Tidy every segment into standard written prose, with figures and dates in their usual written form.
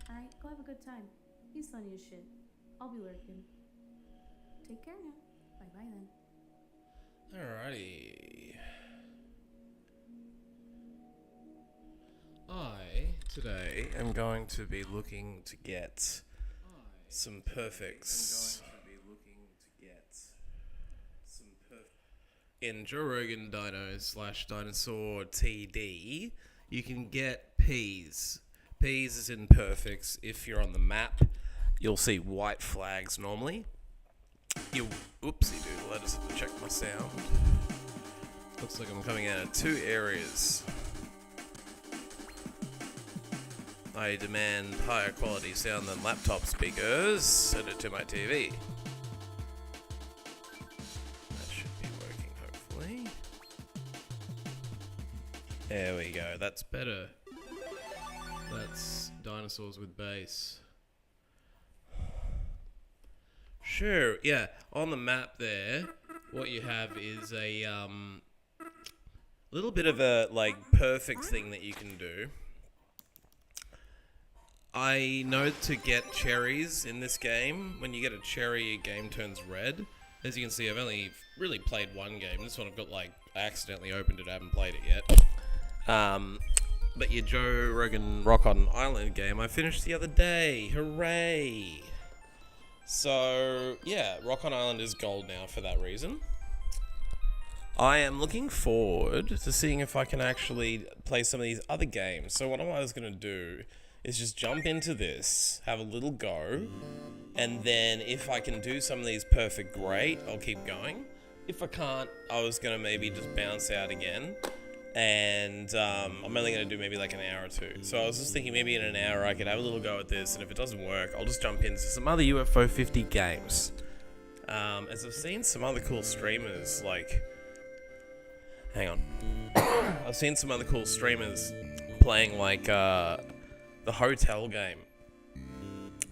Alright, go have a good time. He's funny as shit. I'll be lurking. Take care now. Bye-bye then. Alrighty. I, today, am going to be looking to get some perfects. In Joe Rogan Dinos / Dinosaur TD, you can get P's. P's is in perfects. If you're on the map, you'll see white flags normally. Oopsie doodle, I just have to check my sound. Looks like I'm coming out of two areas. I demand higher quality sound than laptop speakers. Send it to my TV. That should be working, hopefully. There we go, that's better. That's dinosaurs with bass. Sure, yeah. On the map there, what you have is a little bit of a perfect thing that you can do. I know to get cherries in this game. When you get a cherry, your game turns red. As you can see, I've only really played one game. This one I've got I accidentally opened it. I haven't played it yet. But your Joe Rogan Rock on Island game, I finished the other day. Hooray! So, yeah, Rock on Island is gold now for that reason. I am looking forward to seeing if I can actually play some of these other games. So what I was going to do is just jump into this, have a little go, and then if I can do some of these perfect, great, I'll keep going. If I can't, I was going to maybe just bounce out again. And I'm only going to do maybe an hour or two. So I was just thinking maybe in an hour I could have a little go at this, and if it doesn't work, I'll just jump into some other UFO 50 games. As I've seen some other cool streamers, hang on. I've seen some other cool streamers playing the hotel game,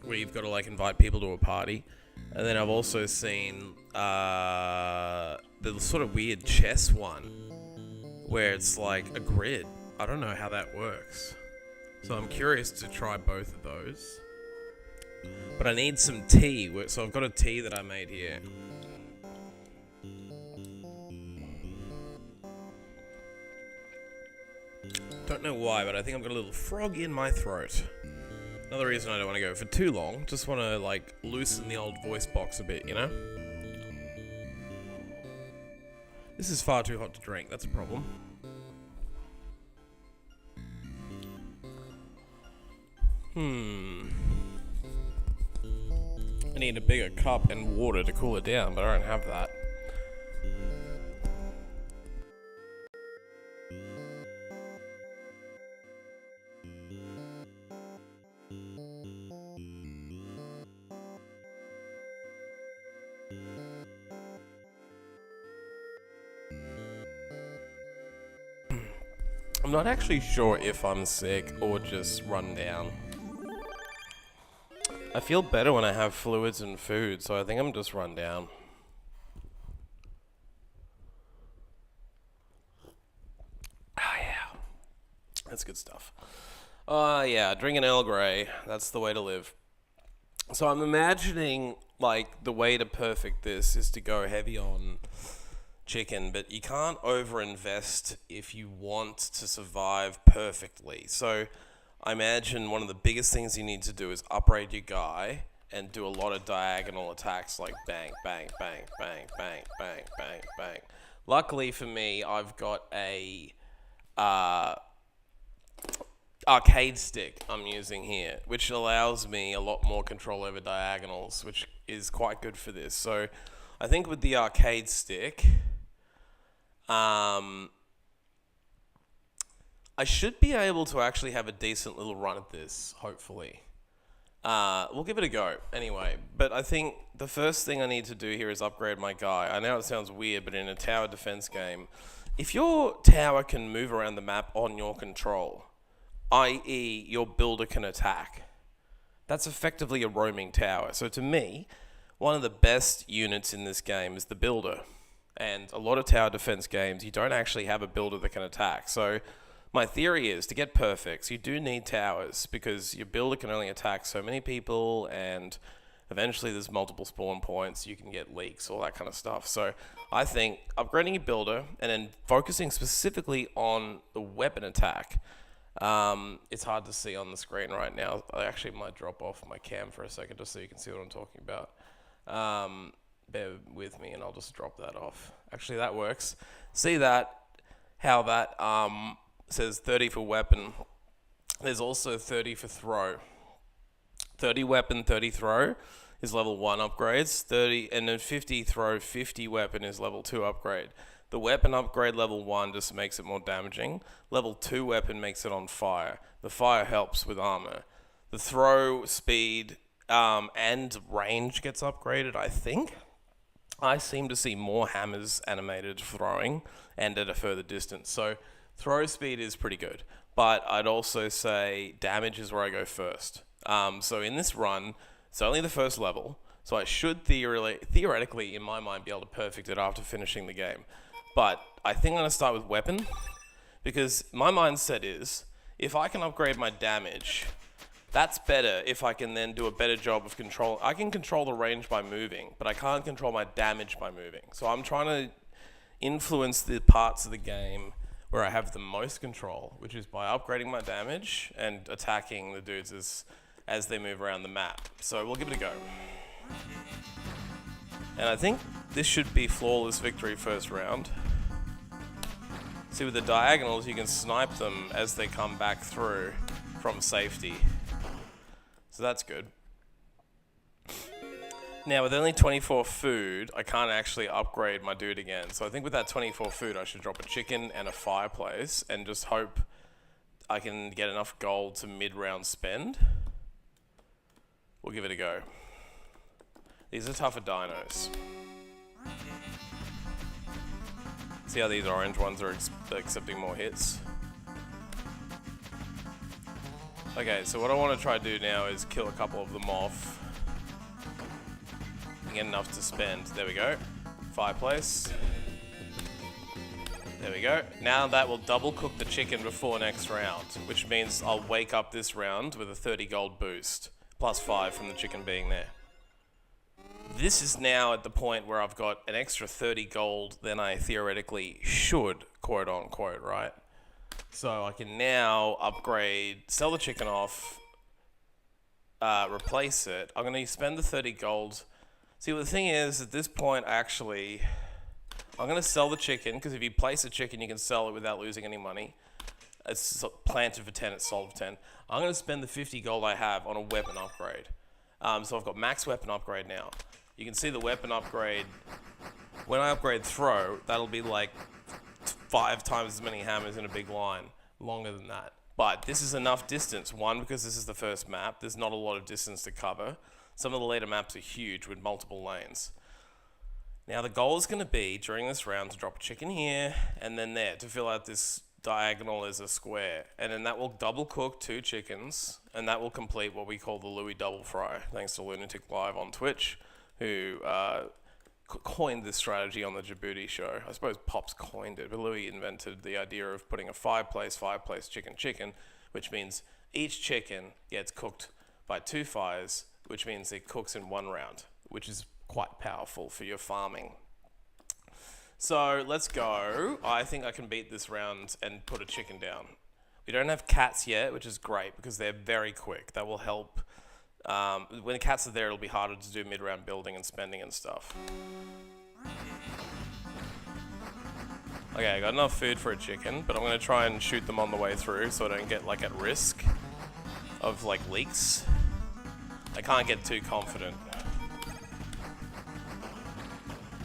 where you've got to invite people to a party. And then I've also seen the sort of weird chess one, where it's a grid. I don't know how that works. So I'm curious to try both of those. But I need some tea, so I've got a tea that I made here. Don't know why, but I think I've got a little frog in my throat. Another reason I don't want to go for too long. Just want to loosen the old voice box a bit, you know? This is far too hot to drink, that's a problem. I need a bigger cup and water to cool it down, but I don't have that. I'm not actually sure if I'm sick or just run down. I feel better when I have fluids and food, so I think I'm just run down. Oh yeah, that's good stuff. Yeah, drink an Earl Grey. That's the way to live. So I'm imagining the way to perfect this is to go heavy on chicken, but you can't overinvest if you want to survive perfectly. So I imagine one of the biggest things you need to do is upgrade your guy and do a lot of diagonal attacks like bang, bang, bang, bang, bang, bang, bang, bang. Luckily for me, I've got a arcade stick I'm using here, which allows me a lot more control over diagonals, which is quite good for this. So I think with the arcade stick, I should be able to actually have a decent little run at this, hopefully. We'll give it a go anyway. But I think the first thing I need to do here is upgrade my guy. I know it sounds weird, but in a tower defense game, if your tower can move around the map on your control, i.e. your builder can attack, that's effectively a roaming tower. So to me, one of the best units in this game is the builder. And a lot of tower defense games, you don't actually have a builder that can attack. So my theory is to get perfects, you do need towers because your builder can only attack so many people, and eventually there's multiple spawn points. You can get leaks, all that kind of stuff. So I think upgrading your builder and then focusing specifically on the weapon attack. It's hard to see on the screen right now. I actually might drop off my cam for a second just so you can see what I'm talking about. Bear with me and I'll just drop that off. Actually, that works. See that? How that says 30 for weapon. There's also 30 for throw. 30 weapon, 30 throw is level 1 upgrades. 30 and then 50 throw, 50 weapon is level 2 upgrade. The weapon upgrade level 1 just makes it more damaging. Level 2 weapon makes it on fire. The fire helps with armor. The throw speed and range gets upgraded, I think. I seem to see more hammers animated throwing and at a further distance. So throw speed is pretty good. But I'd also say damage is where I go first. So in this run, it's only the first level. So I should theoretically, in my mind, be able to perfect it after finishing the game. But I think I'm going to start with weapon. Because my mindset is, if I can upgrade my damage, that's better if I can then do a better job of control. I can control the range by moving, but I can't control my damage by moving. So I'm trying to influence the parts of the game where I have the most control, which is by upgrading my damage and attacking the dudes as they move around the map. So we'll give it a go. And I think this should be flawless victory first round. See, with the diagonals, you can snipe them as they come back through from safety. So that's good. Now, with only 24 food, I can't actually upgrade my dude again. So I think with that 24 food, I should drop a chicken and a fireplace and just hope I can get enough gold to mid-round spend. We'll give it a go. These are tougher dinos. See how these orange ones are accepting more hits? Okay, so what I want to try to do now is kill a couple of them off and get enough to spend. There we go. Fireplace. There we go. Now that will double cook the chicken before next round, which means I'll wake up this round with a 30 gold boost, plus 5 from the chicken being there. This is now at the point where I've got an extra 30 gold than I theoretically should, quote unquote, right? So I can now upgrade, sell the chicken off, replace it. I'm going to spend the 30 gold. See, the thing is, at this point, actually, I'm going to sell the chicken, because if you place a chicken, you can sell it without losing any money. It's planted for 10, it's sold for 10. I'm going to spend the 50 gold I have on a weapon upgrade. So I've got max weapon upgrade now. You can see the weapon upgrade. When I upgrade throw, that'll be like 5 times as many hammers in a big line. Longer than that. But this is enough distance. One, because this is the first map. There's not a lot of distance to cover. Some of the later maps are huge with multiple lanes. Now the goal is going to be, during this round, to drop a chicken here and then there to fill out this diagonal as a square. And then that will double cook 2 chickens. And that will complete what we call the Louis double fry. Thanks to Lunatic Live on Twitch, who coined this strategy on the Djibouti show. I suppose Pops coined it, but Louis invented the idea of putting a fireplace, chicken, which means each chicken gets cooked by 2 fires, which means it cooks in 1 round, which is quite powerful for your farming. So let's go. I think I can beat this round and put a chicken down. We don't have cats yet, which is great because they're very quick. That will help. When the cats are there, it'll be harder to do mid-round building and spending and stuff. Okay, I got enough food for a chicken, but I'm going to try and shoot them on the way through so I don't get like at risk of like leaks. I can't get too confident.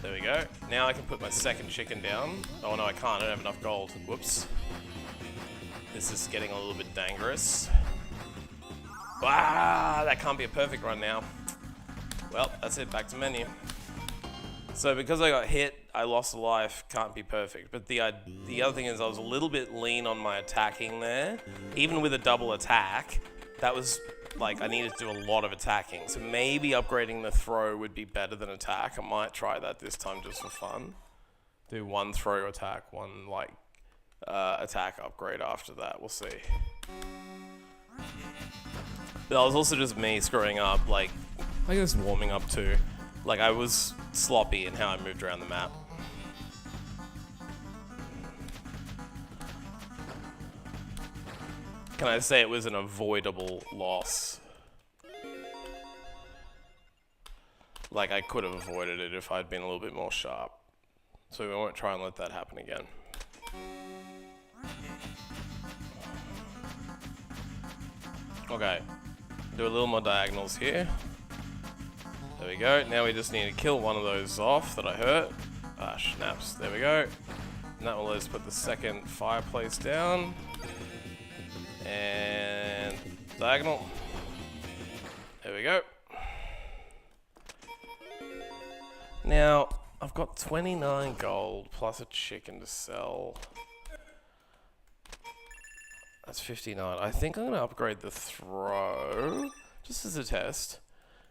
There we go. Now I can put my second chicken down. Oh no, I can't. I don't have enough gold. Whoops. This is getting a little bit dangerous. Ah, that can't be a perfect run now. Well, that's it. Back to menu. So because I got hit, I lost a life. Can't be perfect. But the other thing is I was a little bit lean on my attacking there. Even with a double attack, that was like I needed to do a lot of attacking. So maybe upgrading the throw would be better than attack. I might try that this time just for fun. Do 1 throw attack, 1 like attack upgrade after that. We'll see. That was also just me screwing up, like, I guess warming up too. Like, I was sloppy in how I moved around the map. Can I say it was an avoidable loss? Like, I could have avoided it if I'd been a little bit more sharp. So we won't try and let that happen again. Okay. Do a little more diagonals here. There we go. Now we just need to kill one of those off that I hurt. Ah, snaps. There we go. And that will let us put the second fireplace down. And diagonal. There we go. Now, I've got 29 gold plus a chicken to sell. That's 59. I think I'm going to upgrade the throw, just as a test.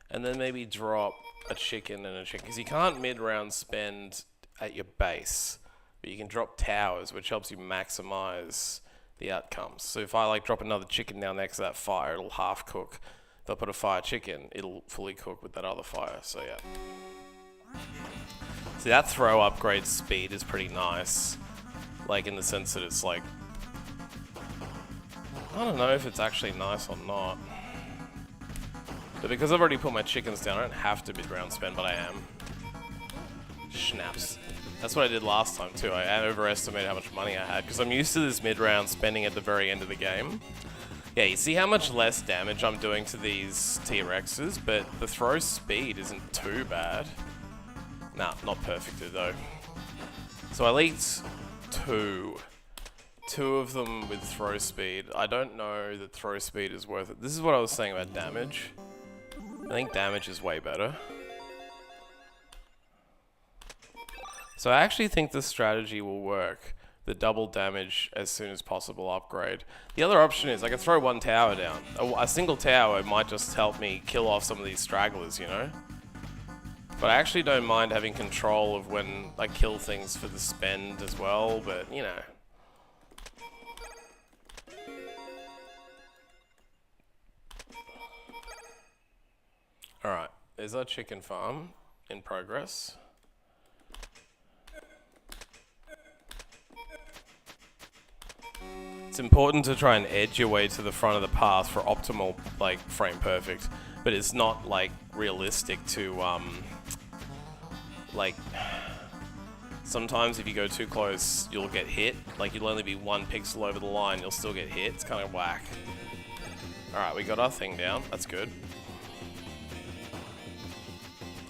And then maybe drop a chicken and a chicken. Because you can't mid-round spend at your base. But you can drop towers, which helps you maximize the outcomes. So if I like drop another chicken down next to that fire, it'll half cook. If I put a fire chicken, it'll fully cook with that other fire. So yeah. See, that throw upgrade speed is pretty nice. Like, in the sense that it's like, I don't know if it's actually nice or not. But because I've already put my chickens down, I don't have to mid-round spend, but I am. Snaps. That's what I did last time too. I overestimated how much money I had, because I'm used to this mid-round spending at the very end of the game. Yeah, you see how much less damage I'm doing to these T-Rexes, but the throw speed isn't too bad. Nah, not perfect though. So I leaked two. Two of them with throw speed. I don't know that throw speed is worth it. This is what I was saying about damage. I think damage is way better. So I actually think this strategy will work. The double damage as soon as possible upgrade. The other option is I can throw one tower down. A single tower might just help me kill off some of these stragglers, you know? But I actually don't mind having control of when I kill things for the spend as well, but you know. Alright, there's our chicken farm in progress. It's important to try and edge your way to the front of the path for optimal, like, frame perfect. But it's not, like, realistic to, like, sometimes if you go too close, you'll get hit. Like, you'll only be 1 pixel over the line, you'll still get hit. It's kind of whack. Alright, we got our thing down. That's good.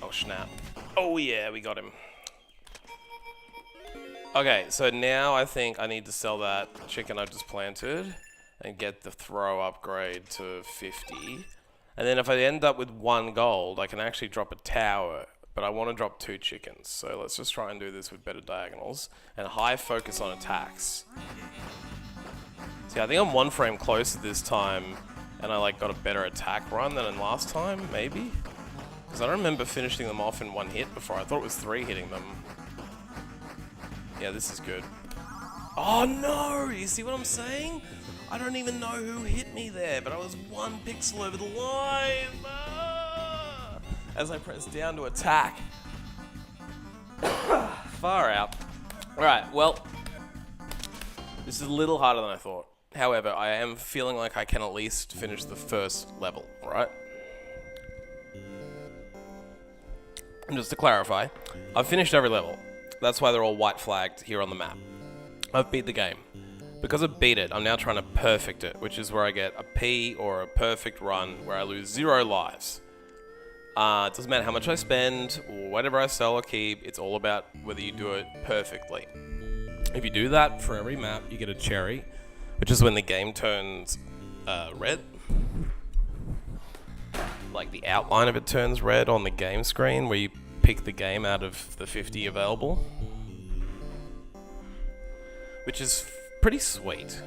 Oh, snap. Oh, yeah, we got him. Okay, so now I think I need to sell that chicken I just planted and get the throw upgrade to 50. And then if I end up with 1 gold, I can actually drop a tower, but I want to drop 2 chickens. So let's just try and do this with better diagonals and high focus on attacks. See, I think I'm 1 frame closer this time, and I like got a better attack run than in last time, maybe? Because I don't remember finishing them off in 1 hit before. I thought it was 3 hitting them. Yeah, this is good. Oh no! You see what I'm saying? I don't even know who hit me there, but I was 1 pixel over the line. Ah! As I press down to attack. Far out. Alright, well, this is a little harder than I thought. However, I am feeling like I can at least finish the first level, right? And just to clarify, I've finished every level. That's why they're all white flagged here on the map. I've beat the game. Because I beat it, I'm now trying to perfect it, which is where I get a P or a perfect run where I lose 0 lives. It doesn't matter how much I spend or whatever I sell or keep, it's all about whether you do it perfectly. If you do that for every map, you get a cherry, which is when the game turns red. Like the outline of it turns red on the game screen where you pick the game out of the 50 available. Which is pretty sweet.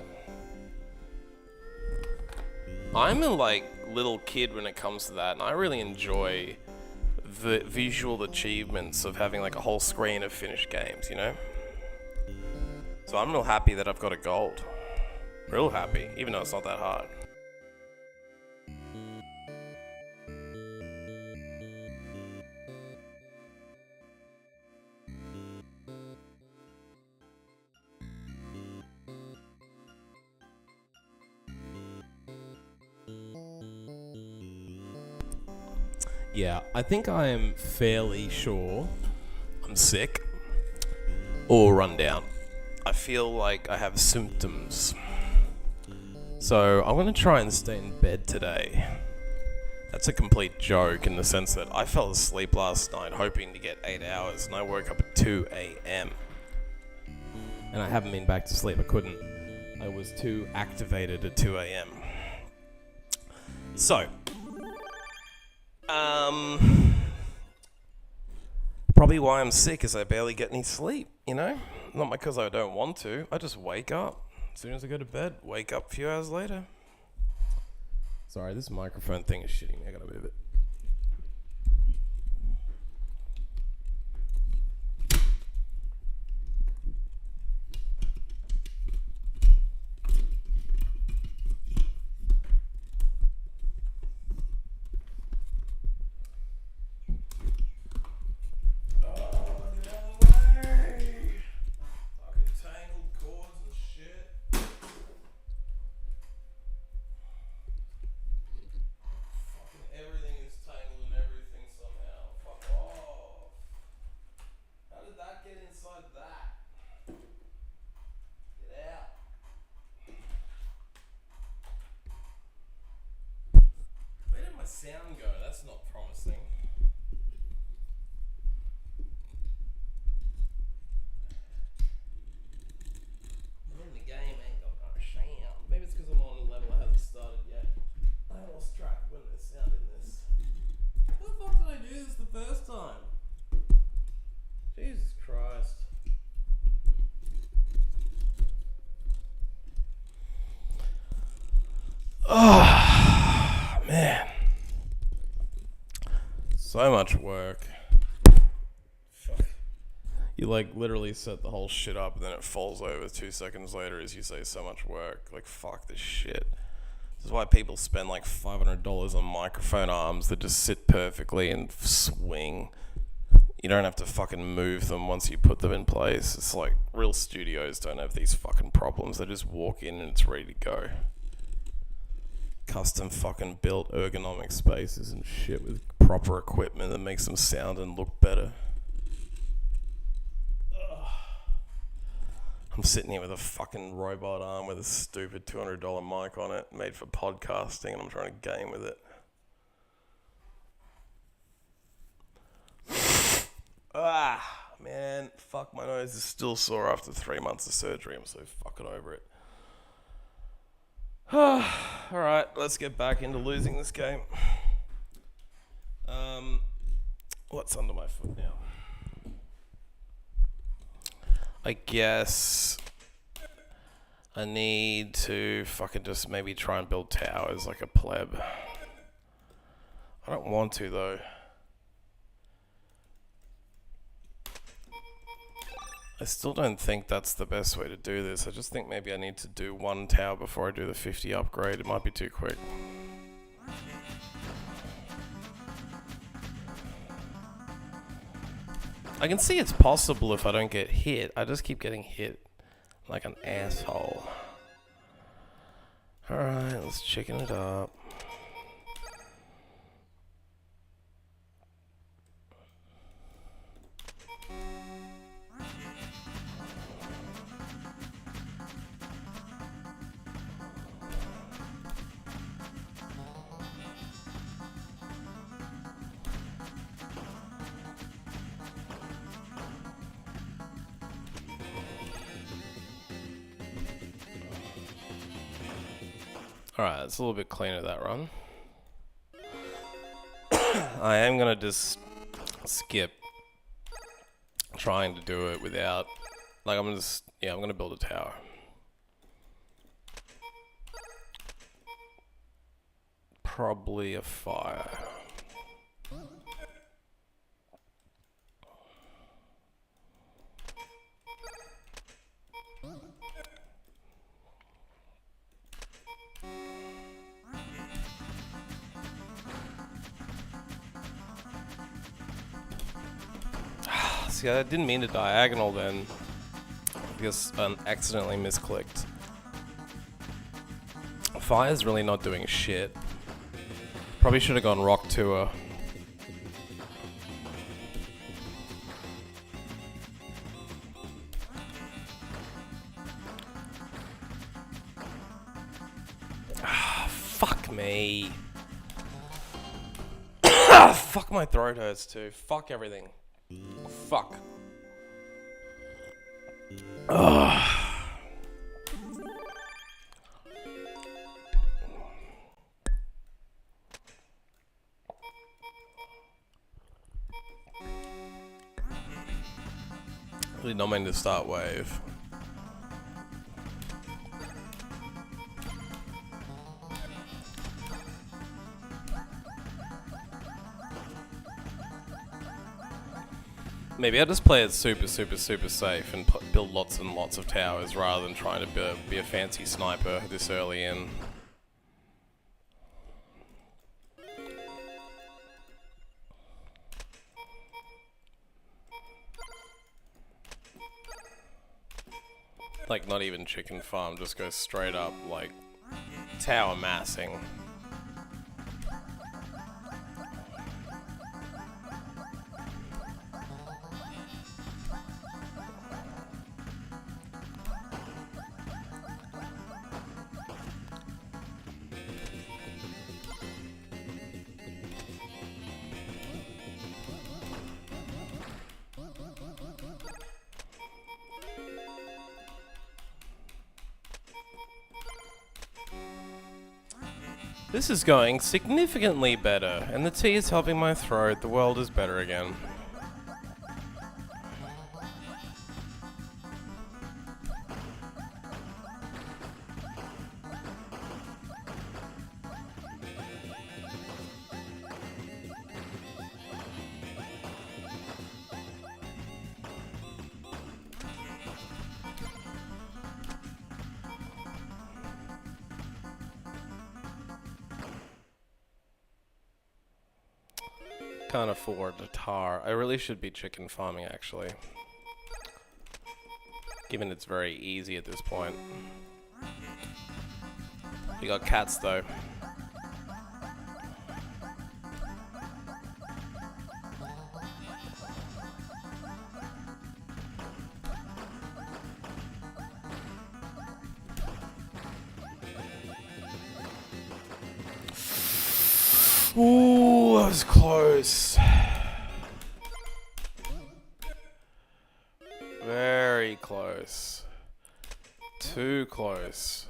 I'm a like little kid when it comes to that, and I really enjoy the visual achievements of having like a whole screen of finished games, you know? So I'm real happy that I've got a gold. Real happy, even though it's not that hard. Yeah, I think I am fairly sure I'm sick or run down. I feel like I have symptoms. So I'm going to try and stay in bed today. That's a complete joke in the sense that I fell asleep last night hoping to get 8 hours and I woke up at 2 a.m. And I haven't been back to sleep. I couldn't. I was too activated at 2 a.m. So, probably why I'm sick is I barely get any sleep, you know? Not because I don't want to. I just wake up. As soon as I go to bed, wake up a few hours later. Sorry, this microphone thing is shitting me. I gotta move it. Sound go, that's not promising. Man, the game ain't got no sound. Maybe it's because I'm on a level that hasn't started yet. I lost track when there's sound in this. How the fuck did I do this the first time? Jesus Christ. Oh, man. So much work. Fuck. You like literally set the whole shit up and then it falls over 2 seconds later as you say so much work. Like, fuck this shit. This is why people spend like $500 on microphone arms that just sit perfectly and swing. You don't have to fucking move them once you put them in place. It's like real studios don't have these fucking problems. They just walk in and it's ready to go. Custom fucking built ergonomic spaces and shit with proper equipment that makes them sound and look better. Ugh. I'm sitting here with a fucking robot arm with a stupid $200 mic on it made for podcasting and I'm trying to game with it. Man, fuck, my nose is still sore after 3 months of surgery. I'm so fucking over it. Alright, let's get back into losing this game. What's under my foot now? I guess I need to fucking just maybe try and build towers like a pleb. I don't want to though. I still don't think that's the best way to do this. I just think maybe I need to do one tower before I do the 50 upgrade. It might be too quick. I can see it's possible if I don't get hit. I just keep getting hit like an asshole. Alright, let's chicken it up. Alright, it's a little bit cleaner that run. I am gonna just skip trying to do it without, like, I'm gonna build a tower. Probably a fire. See, I didn't mean to diagonal then. I guess I accidentally misclicked. Fire's really not doing shit. Probably should have gone rock tour. Fuck me. Fuck, my throat hurts too. Fuck everything. Fuck. Ugh. Really not meant to start wave. Maybe I'll just play it super safe and build lots and lots of towers rather than trying to be a fancy sniper this early in. Like, not even chicken farm, just go straight up, like, tower massing. This is going significantly better, and the tea is helping my throat. The world is better again. Can't afford a tar. I really should be chicken farming, actually. Given it's very easy at this point. You got cats, though. Ooh, that was close. Very close. Too close.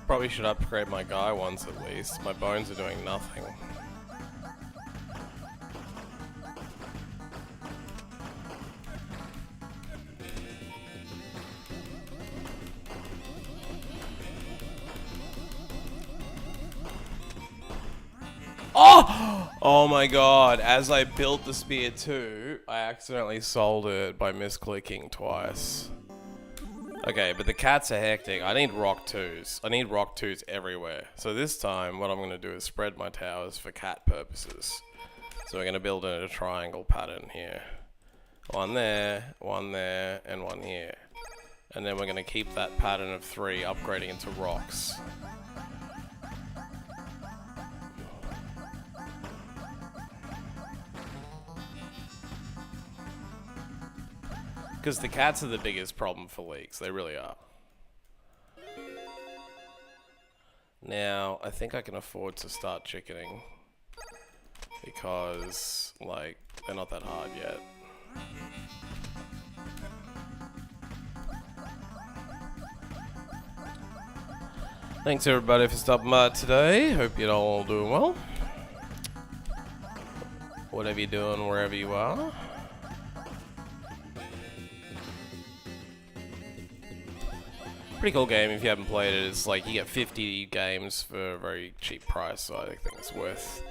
Probably should upgrade my guy once at least. My bones are doing nothing. Oh! Oh my god, as I built the spear too, I accidentally sold it by misclicking twice. Okay, but the cats are hectic. I need rock twos. I need rock twos everywhere. So this time, what I'm going to do is spread my towers for cat purposes. So we're going to build in a triangle pattern here. One there, and one here. And then we're going to keep that pattern of 3 upgrading into rocks. Because the cats are the biggest problem for leaks. They really are. Now, I think I can afford to start chickening. Because, like, they're not that hard yet. Thanks everybody for stopping by today. Hope you're all doing well. Whatever you're doing, wherever you are. Pretty cool game if you haven't played it. It's like you get 50 games for a very cheap price, so I think it's worth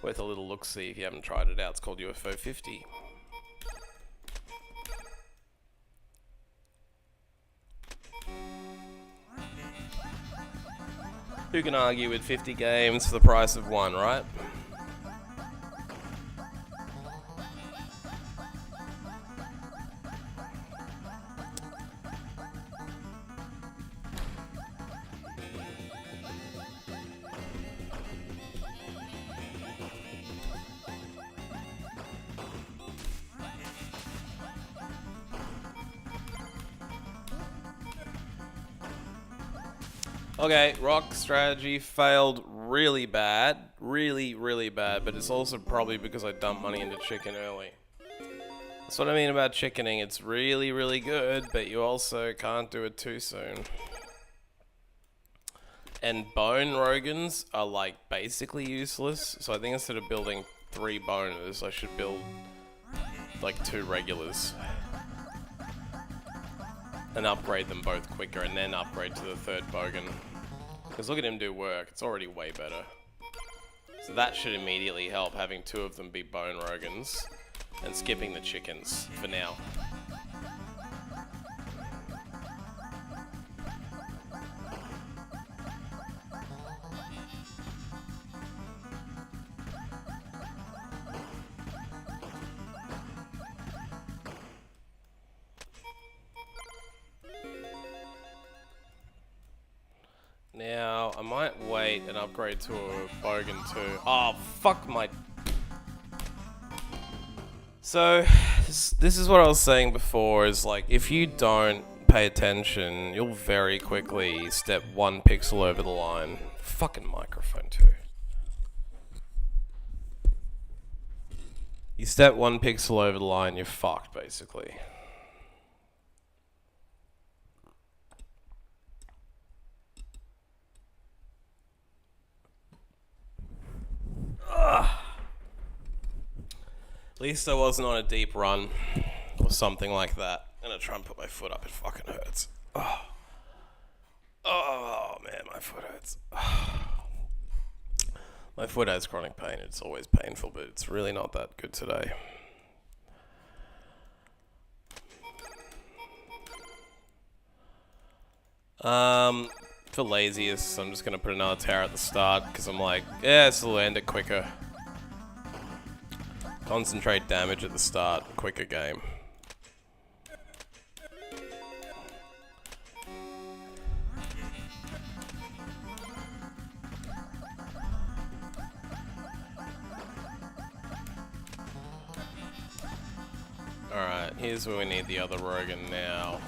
a little look-see if you haven't tried it out. It's called UFO 50. Who can argue with 50 games for the price of one, right? Okay, rock strategy failed really bad. Really, really bad. But it's also probably because I dumped money into chicken early. That's what I mean about chickening. It's really, really good, but you also can't do it too soon. And bone rogans are like basically useless. So I think instead of building 3 boners, I should build like 2 regulars. And upgrade them both quicker and then upgrade to the 3rd bogan. Because look at him do work, it's already way better. So that should immediately help, having 2 of them be bone rogans and skipping the chickens for now. Now, I might wait and upgrade to a bogan too. Oh, fuck my... So, this is what I was saying before, is like, if you don't pay attention, you'll very quickly step 1 pixel over the line. Fucking microphone too. You step 1 pixel over the line, you're fucked, basically. At least I wasn't on a deep run or something like that. I'm gonna try and put my foot up, it fucking hurts. Oh man, my foot hurts. My foot has chronic pain, it's always painful, but it's really not that good today. For laziest, I'm just gonna put another tower at the start, because I'm like, yeah, this will end it quicker. Concentrate damage at the start, quicker game. Alright, here's where we need the other rogan now.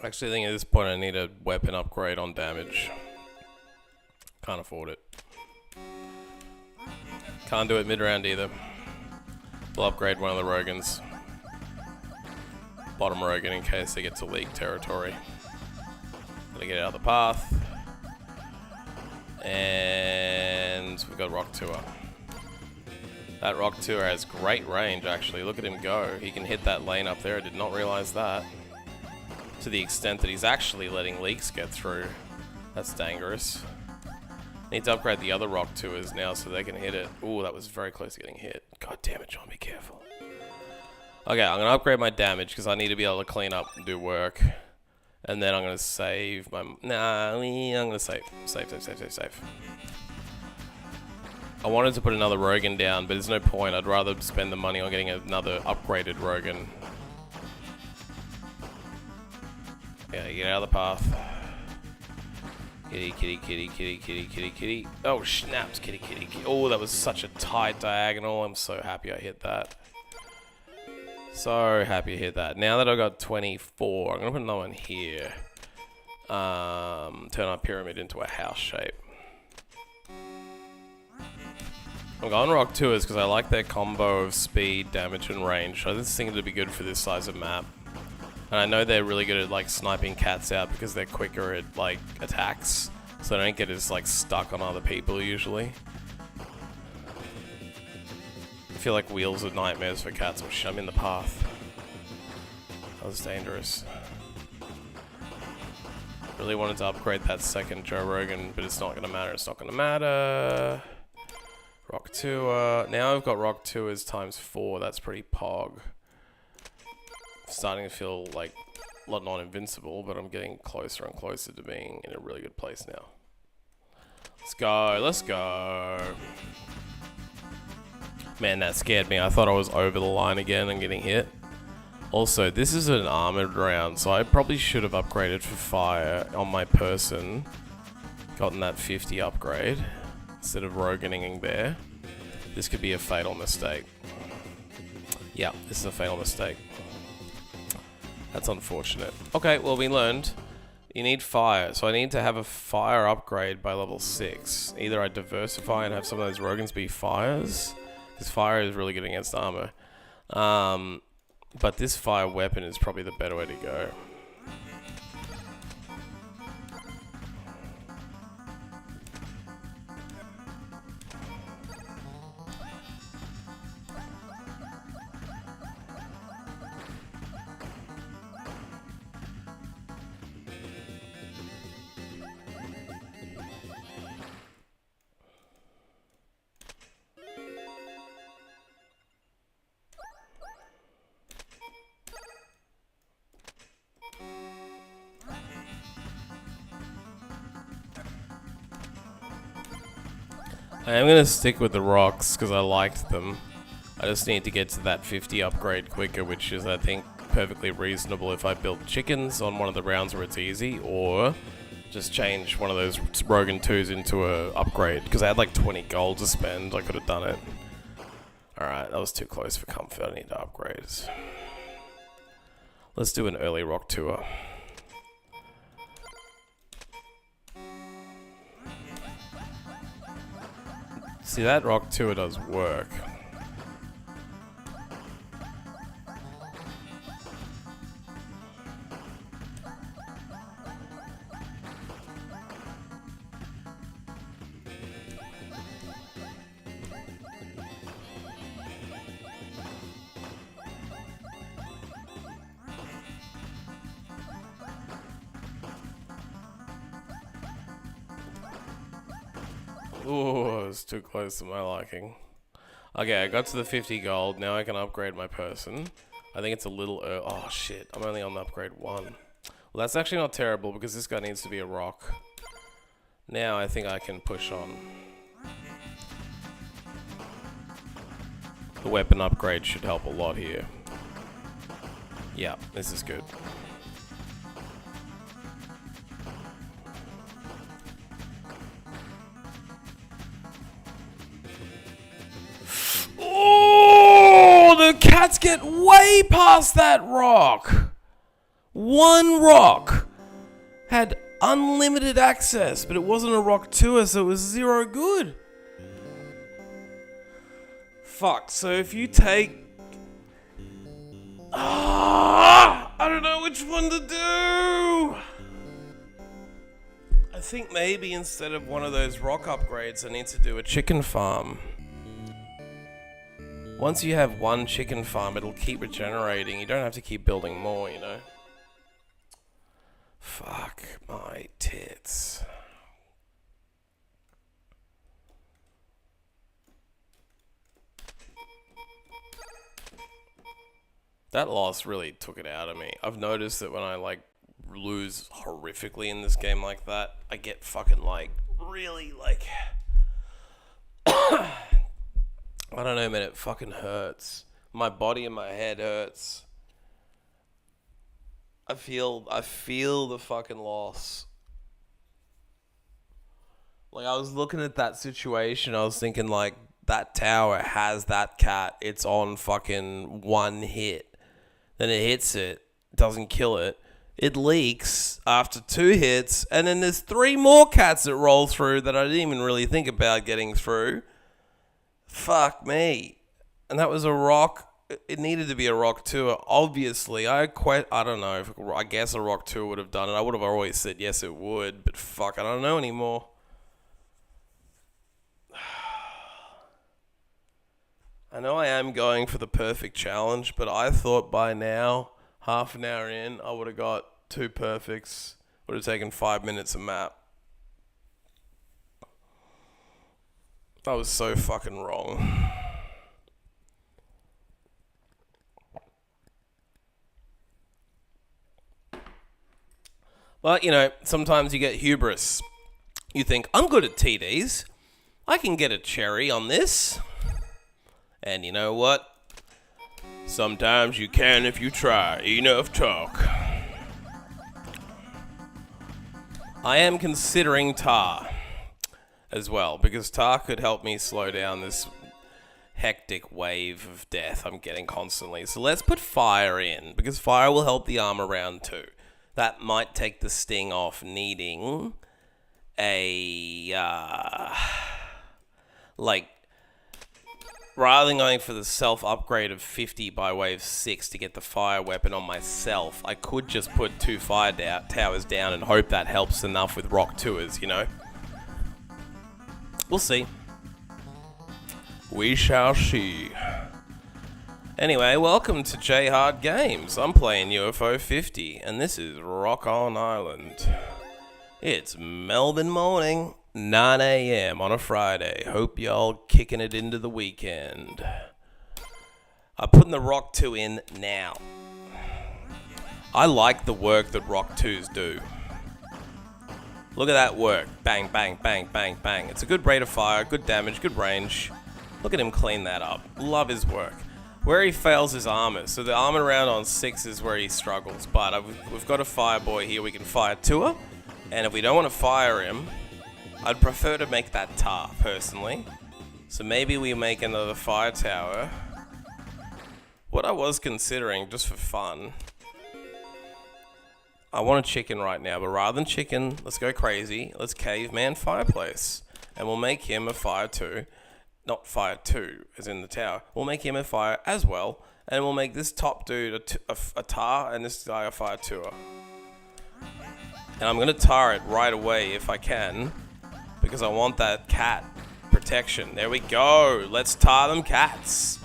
Actually, I think at this point I need a weapon upgrade on damage. Can't afford it. Can't do it mid-round either. We'll upgrade one of the rogans. Bottom rogan in case they get to league territory. Gotta get it out of the path. And we've got Rock Tour. That Rock Tour has great range, actually. Look at him go. He can hit that lane up there. I did not realize that. To the extent that he's actually letting leaks get through. That's dangerous. Need to upgrade the other Rock Tours now so they can hit it. Ooh, that was very close to getting hit. God damn it, John, be careful. Okay, I'm going to upgrade my damage because I need to be able to clean up and do work. And then I'm going to save my... Nah, I'm going to save. Save. I wanted to put another rogan down, but there's no point. I'd rather spend the money on getting another upgraded rogan. Yeah, get out of the path. Kitty, kitty, kitty, kitty, kitty, kitty, kitty. Oh, snaps, kitty, kitty, kitty. Oh, that was such a tight diagonal. I'm so happy I hit that. So happy I hit that. Now that I've got 24, I'm going to put another one here. Turn our pyramid into a house shape. I'm going Rock Tours because I like their combo of speed, damage, and range. So this thing would be good for this size of map. And I know they're really good at like sniping cats out because they're quicker at like attacks, so they don't get as like stuck on other people usually. I feel like wheels are nightmares for cats. Oh shit, I'm in the path. That was dangerous. Really wanted to upgrade that second Joe Rogan, but it's not gonna matter. It's not gonna matter. Rock Tour. Now I've got Rock Tours times 4. That's pretty pog. Starting to feel like not invincible, but I'm getting closer and closer to being in a really good place now. Let's go. Let's go. Man, that scared me. I thought I was over the line again and getting hit. Also, this is an armored round, so I probably should have upgraded for fire on my person. Gotten that 50 upgrade instead of roganing there. This could be a fatal mistake. Yeah, this is a fatal mistake. That's unfortunate. Okay, well, we learned you need fire. So I need to have a fire upgrade by level 6. Either I diversify and have some of those rogans be fires, because fire is really good against armor. But this fire weapon is probably the better way to go. I am going to stick with the rocks because I liked them. I just need to get to that 50 upgrade quicker, which is, I think, perfectly reasonable if I build chickens on one of the rounds where it's easy, or just change one of those Rogan 2s into a upgrade, because I had like 20 gold to spend. I could have done it. Alright, that was too close for comfort. I need to upgrade. Let's do an early rock tour. See, that rock tour does work. Ooh, it's too close to my liking. Okay, I got to the 50 gold. Now I can upgrade my person. I think it's a little oh shit, I'm only on upgrade 1. Well, that's actually not terrible because this guy needs to be a rock. Now I think I can push on. The weapon upgrade should help a lot here. Yeah, this is good. The cats get way past that rock. One rock had unlimited access, but it wasn't a rock tour, so it was 0 good. Fuck, so if you take... I don't know which one to do. I think maybe instead of one of those rock upgrades, I need to do a chicken farm. Once you have one chicken farm, it'll keep regenerating. You don't have to keep building more, you know? Fuck my tits. That loss really took it out of me. I've noticed that when I, like, lose horrifically in this game like that, I get fucking, like, really, like... I don't know, man, it fucking hurts. My body and my head hurts. I feel the fucking loss. Like, I was looking at that situation, I was thinking, like, that tower has that cat. It's on fucking 1 hit. Then it hits it, doesn't kill it. It leaks after 2 hits, and then there's 3 more cats that roll through that I didn't even really think about getting through. Fuck me. And that was a rock. It needed to be a rock tour. Obviously, I don't know. I guess a rock tour would have done it. I would have always said yes, it would. But fuck, I don't know anymore. I know I am going for the perfect challenge, but I thought by now, half an hour in, I would have got 2 perfects. Would have taken 5 minutes a map. I was so fucking wrong. But, you know, sometimes you get hubris. You think, I'm good at TDs. I can get a cherry on this. And you know what? Sometimes you can if you try. Enough talk. I am considering tar as well, because tar could help me slow down this hectic wave of death I'm getting constantly. So let's put fire in, because fire will help the armor round too. That might take the sting off needing a, rather than going for the self-upgrade of 50 by wave 6 to get the fire weapon on myself, I could just put 2 fire towers down and hope that helps enough with rock tours, you know? We'll see. We shall see. Anyway, welcome to J Hard Games. I'm playing UFO 50, and this is Rock On Island. It's Melbourne morning, 9 a.m. on a Friday. Hope y'all kicking it into the weekend. I'm putting the Rock 2 in now. I like the work that Rock 2s do. Look at that work. Bang, bang, bang, bang, bang. It's a good rate of fire, good damage, good range. Look at him clean that up. Love his work. Where he fails is armor. So the armor round on 6 is where he struggles. But we've got a fire boy here we can fire to. And if we don't want to fire him, I'd prefer to make that tar, personally. So maybe we make another fire tower. What I was considering, just for fun, I want a chicken right now, but rather than chicken, let's go crazy. Let's caveman fireplace. And we'll make him a fire 2. Not fire 2, as in the tower. We'll make him a fire as well. And we'll make this top dude a tar, and this guy a fire 2. And I'm going to tar it right away if I can, because I want that cat protection. There we go. Let's tar them cats.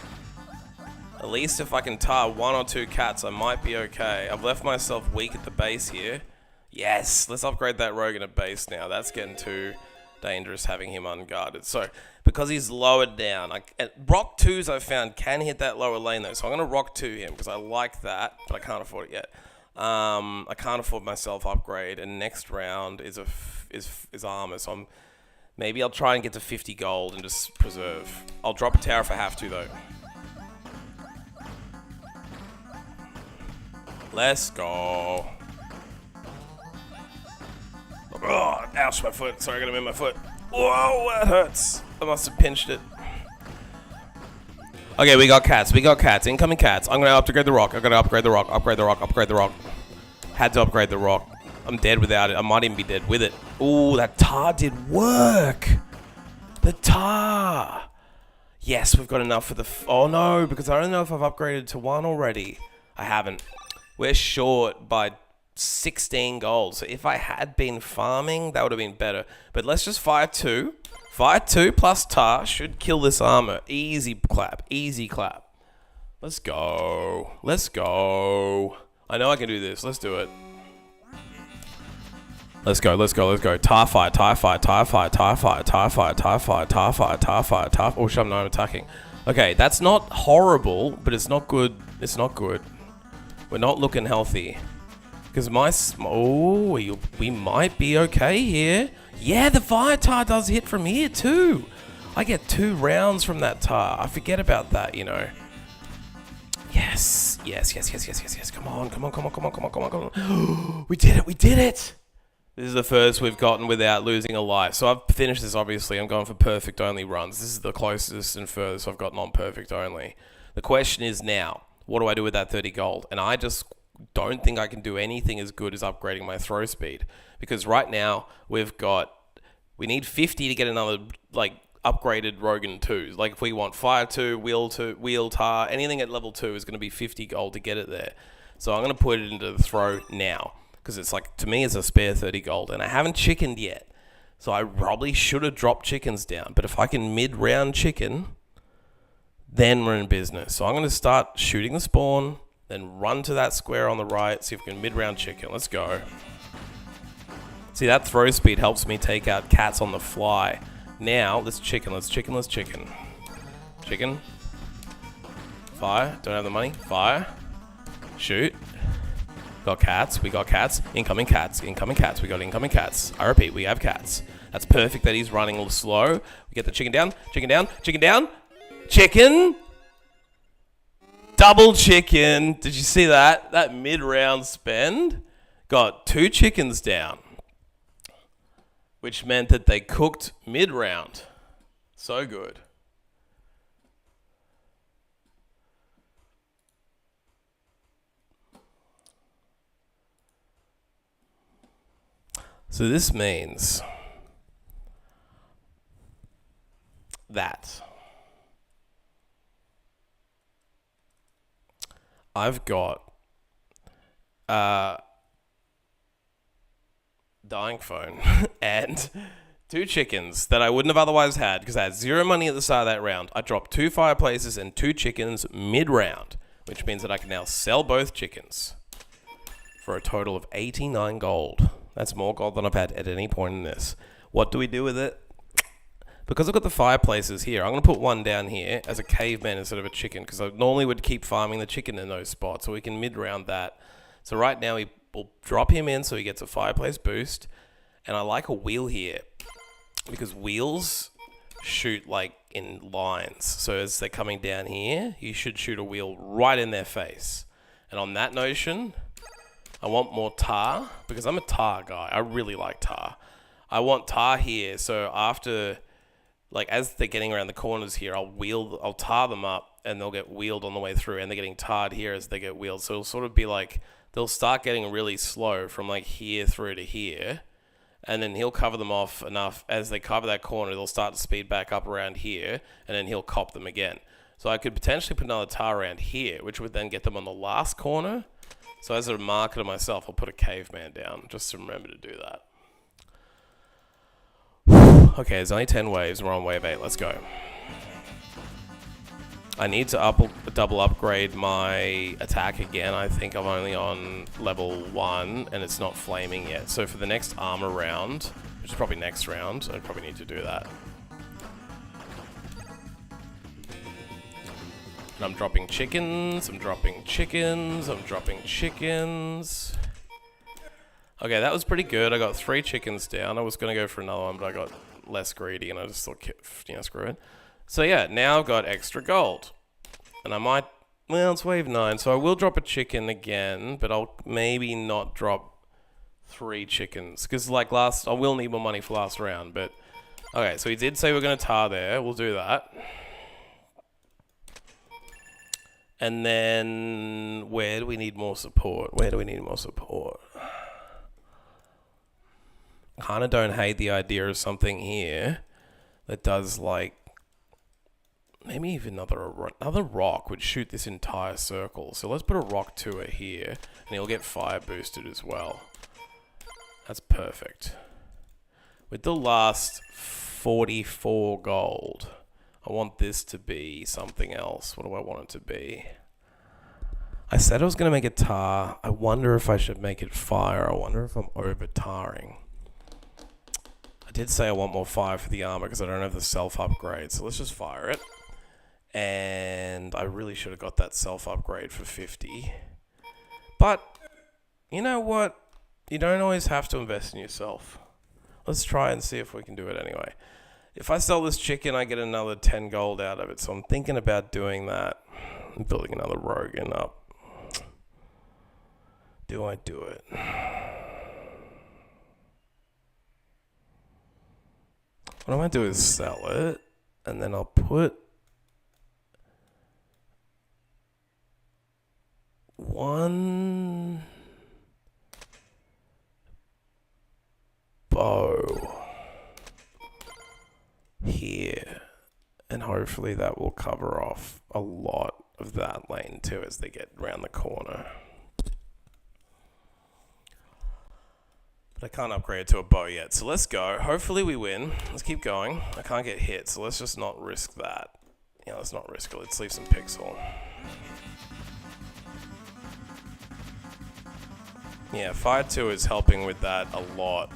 At least if I can tar 1 or 2 cats, I might be okay. I've left myself weak at the base here. Yes, let's upgrade that rogan at base now. That's getting too dangerous having him unguarded. So, because he's lowered down, rock 2s I've found can hit that lower lane though. So I'm going to rock 2 him because I like that, but I can't afford it yet. I can't afford myself upgrade, and next round is armor. So maybe I'll try and get to 50 gold and just preserve. I'll drop a tower if I have to though. Let's go. Oh, ouch, my foot. Sorry, I gotta move my foot. Whoa, that hurts. I must have pinched it. Okay, we got cats. Incoming cats. I'm gonna upgrade the rock. I gotta upgrade the rock. Upgrade the rock. Had to upgrade the rock. I'm dead without it. I might even be dead with it. Ooh, that tar did work. The tar. Yes, we've got enough for the... oh, no, because I don't know if I've upgraded to 1 already. I haven't. We're short by 16 gold. So if I had been farming, that would have been better. But let's just fire 2. Fire 2 plus tar should kill this armor. Easy clap. Easy clap. Let's go. Let's go. I know I can do this. Let's do it. Let's go. Tar fire. Oh, shit, no, I'm attacking. Okay, that's not horrible, but it's not good. It's not good. We're not looking healthy. Because we might be okay here. Yeah, the fire tar does hit from here too. I get 2 rounds from that tar. I forget about that, you know. Yes. Come on. We did it. This is the first we've gotten without losing a life. So I've finished this, obviously. I'm going for perfect only runs. This is the closest and furthest I've gotten on perfect only. The question is now, what do I do with that 30 gold? And I just don't think I can do anything as good as upgrading my throw speed. Because right now, we need 50 to get another, upgraded Rogan 2s. Like, if we want Fire 2, Wheel Tar, anything at level 2 is going to be 50 gold to get it there. So I'm going to put it into the throw now. Because it's to me, it's a spare 30 gold. And I haven't chickened yet. So I probably should have dropped chickens down. But if I can mid-round chicken, then we're in business. So I'm going to start shooting the spawn, then run to that square on the right, see if we can mid-round chicken. Let's go. See, that throw speed helps me take out cats on the fly Now, let's chicken. Chicken. Fire. Don't have the money. Fire. Shoot. Got cats. We got cats. Incoming cats. We got incoming cats. I repeat, we have cats. That's perfect that he's running a little slow. We get the chicken down. Chicken. Double chicken. Did you see that? That mid-round spend got 2 chickens down, which meant that they cooked mid-round. So good. So this means that I've got dying phone and 2 chickens that I wouldn't have otherwise had because I had 0 money at the start of that round. I dropped 2 fireplaces and 2 chickens mid-round, which means that I can now sell both chickens for a total of 89 gold. That's more gold than I've had at any point in this. What do we do with it? Because I've got the fireplaces here, I'm going to put one down here as a caveman instead of a chicken, because I normally would keep farming the chicken in those spots, so we can mid-round that. So right now we'll drop him in so he gets a fireplace boost, and I like a wheel here, because wheels shoot like in lines. So as they're coming down here, you should shoot a wheel right in their face. And on that notion, I want more tar, because I'm a tar guy. I really like tar. I want tar here, so after, like, as they're getting around the corners here, I'll tar them up, and they'll get wheeled on the way through, and they're getting tarred here as they get wheeled. So it'll sort of be like, they'll start getting really slow from like here through to here, and then he'll cover them off enough. As they cover that corner, they'll start to speed back up around here, and then he'll cop them again. So I could potentially put another tar around here, which would then get them on the last corner. So as a marker to myself, I'll put a caveman down, just to remember to do that. Okay, there's only 10 waves, and we're on wave 8. Let's go. I need to double upgrade my attack again. I think I'm only on level 1, and it's not flaming yet. So for the next armor round, which is probably next round, I probably need to do that. And I'm dropping chickens. Okay, that was pretty good. I got 3 chickens down. I was going to go for another one, but I got less greedy, and I just thought, screw it. So yeah, now I've got extra gold. And I might, well, it's wave 9, so I will drop a chicken again, but I'll maybe not drop 3 chickens. Because like I will need more money for last round, but... Okay, so he did say we're going to tar there. We'll do that. And then, where do we need more support? Kind of don't hate the idea of something here that does like, maybe even another rock would shoot this entire circle. So let's put a rock to it here, and he'll get fire boosted as well. That's perfect. With the last 44 gold, I want this to be something else. What do I want it to be? I said I was going to make it tar. I wonder if I should make it fire. I wonder if I'm over-tarring. I did say I want more fire for the armor because I don't have the self-upgrade. So let's just fire it. And I really should have got that self-upgrade for 50. But, you know what? You don't always have to invest in yourself. Let's try and see if we can do it anyway. If I sell this chicken, I get another 10 gold out of it. So I'm thinking about doing that. I'm building another rogan up. Do I do it? What I might do is sell it, and then I'll put one bow here, and hopefully that will cover off a lot of that lane too as they get around the corner. But I can't upgrade it to a bow yet, so let's go. Hopefully we win. Let's keep going. I can't get hit, so let's just not risk that. Yeah, let's not risk it. Let's leave some pixel. Yeah, Fire 2 is helping with that a lot.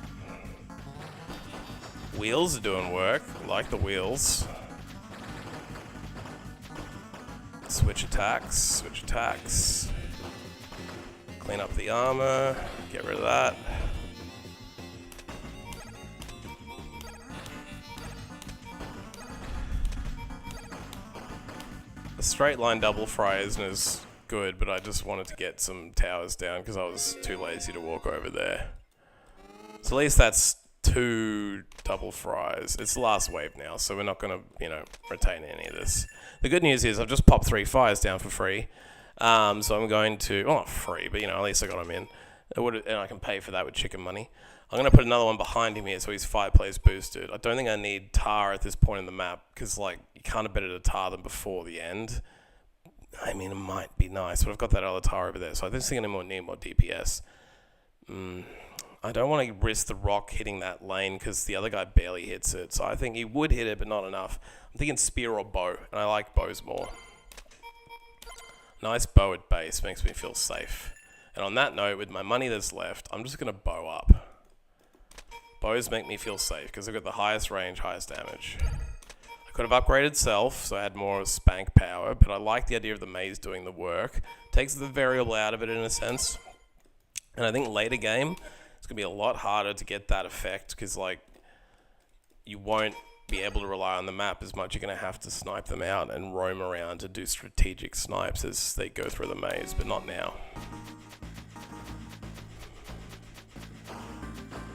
wheels are doing work. I like the wheels. Switch attacks, switch attacks. Clean up the armor, get rid of that. The straight line double fry isn't as good, but I just wanted to get some towers down because I was too lazy to walk over there. So at least that's 2 double fries. It's the last wave now, so we're not going to, retain any of this. The good news is I've just popped 3 fires down for free. So I'm going to, well, not free, but, at least I got them in. And I can pay for that with chicken money. I'm going to put another one behind him here so his fireplace boosted. I don't think I need tar at this point in the map because, you can't have better to tar them before the end. I mean, it might be nice, but I've got that other tar over there, so I just think I need more DPS. I don't want to risk the rock hitting that lane because the other guy barely hits it. So I think he would hit it, but not enough. I'm thinking spear or bow, and I like bows more. Nice bow at base makes me feel safe. And on that note, with my money that's left, I'm just going to bow up. Bows make me feel safe because I've got the highest range, highest damage. I could have upgraded self, so I had more spank power, but I like the idea of the maze doing the work. Takes the variable out of it in a sense. And I think later game, it's going to be a lot harder to get that effect because, you won't be able to rely on the map as much. You're going to have to snipe them out and roam around to do strategic snipes as they go through the maze, but not now.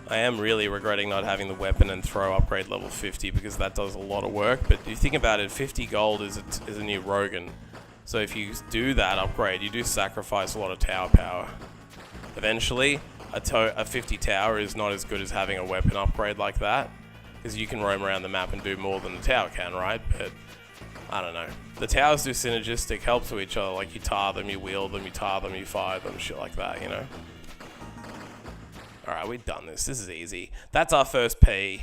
I am really regretting not having the weapon and throw upgrade level 50 because that does a lot of work, but if you think about it, 50 gold is a new Rogan. So if you do that upgrade, you do sacrifice a lot of tower power. Eventually, a 50 tower is not as good as having a weapon upgrade like that, because you can roam around the map and do more than the tower can, right? But I don't know. The towers do synergistic help to each other, you tar them, you wheel them, you tar them, you fire them, shit like that, Alright, we've done this. This is easy. That's our first P.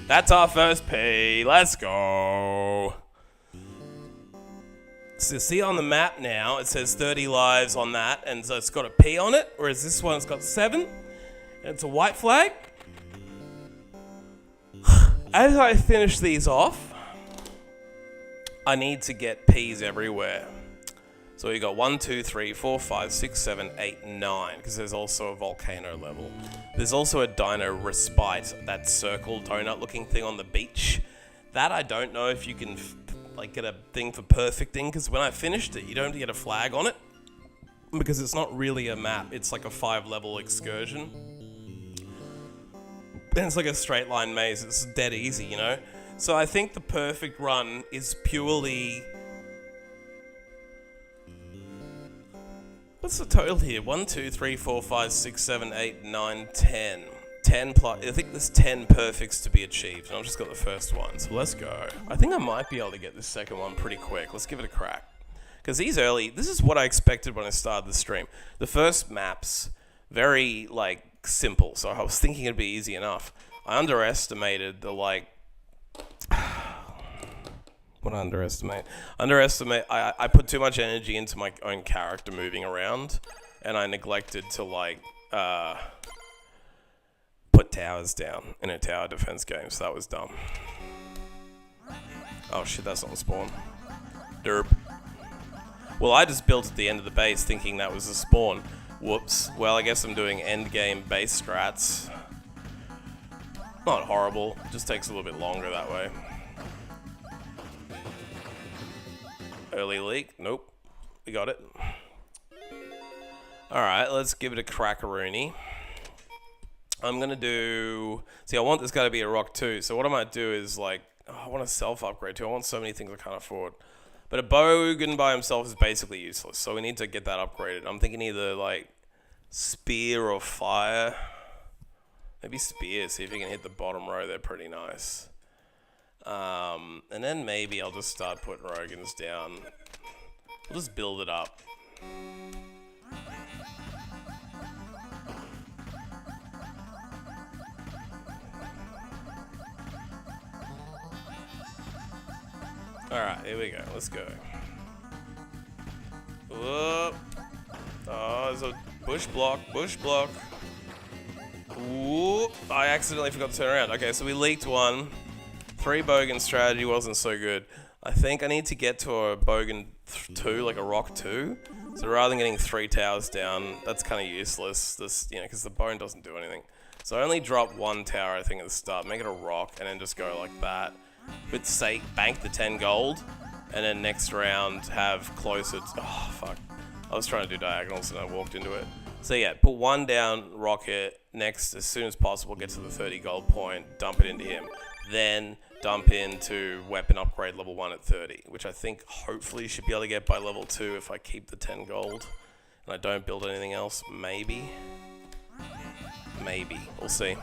That's our first P. Let's go. So see on the map now, it says 30 lives on that, and so it's got a P on it, whereas this one's got 7, and it's a white flag. As I finish these off, I need to get P's everywhere. So we got 1, 2, 3, 4, 5, 6, 7, 8, 9, because there's also a volcano level. There's also a dino respite, that circle donut looking thing on the beach. That I don't know if you can get a thing for perfecting, because when I finished it, you don't get a flag on it, because it's not really a map, it's like a 5-level excursion. And it's like a straight line maze, it's dead easy, So I think the perfect run is purely... What's the total here? 1, 2, 3, 4, 5, 6, 7, 8, 9, 10. 10 plus... I think there's 10 perfects to be achieved, and I've just got the first one, so let's go. I think I might be able to get this second one pretty quick. Let's give it a crack. Because these early... This is what I expected when I started the stream. The first map's very, simple, so I was thinking it'd be easy enough. I underestimated the, What underestimate? I put too much energy into my own character moving around, and I neglected to, put towers down in a tower defense game, so that was dumb. Oh shit, that's not a spawn. Derp. Well, I just built at the end of the base thinking that was a spawn. Whoops. Well, I guess I'm doing endgame base strats. Not horrible, just takes a little bit longer that way. Early leak? Nope. We got it. Alright, let's give it a crackaroony. I'm gonna do... See, I want this guy to be a rock too, so what I might do is, I want a self-upgrade too. I want so many things I can't afford. But a bogan by himself is basically useless, so we need to get that upgraded. I'm thinking either, spear or fire. Maybe spear, see if you can hit the bottom row. They're pretty nice. And then maybe I'll just start putting Rogans down. We'll just build it up. Alright, here we go. Let's go. Whoop. Oh, there's a bush block. Bush block. Ooh, I accidentally forgot to turn around. Okay, so we leaked one. 3 bogan strategy wasn't so good. I think I need to get to a bogan 2, like a rock 2. So rather than getting 3 towers down, that's kind of useless. This, because the bone doesn't do anything. So I only drop 1 tower, I think, at the start. Make it a rock, and then just go like that. With, say, bank the 10 gold, and then next round have closer to... Oh, fuck. I was trying to do diagonals, and I walked into it. So yeah, put 1 down, rocket. Next, as soon as possible, get to the 30 gold point, dump it into him. Then dump into weapon upgrade level 1 at 30, which I think hopefully should be able to get by level 2 if I keep the 10 gold. And I don't build anything else, maybe. Maybe, we'll see.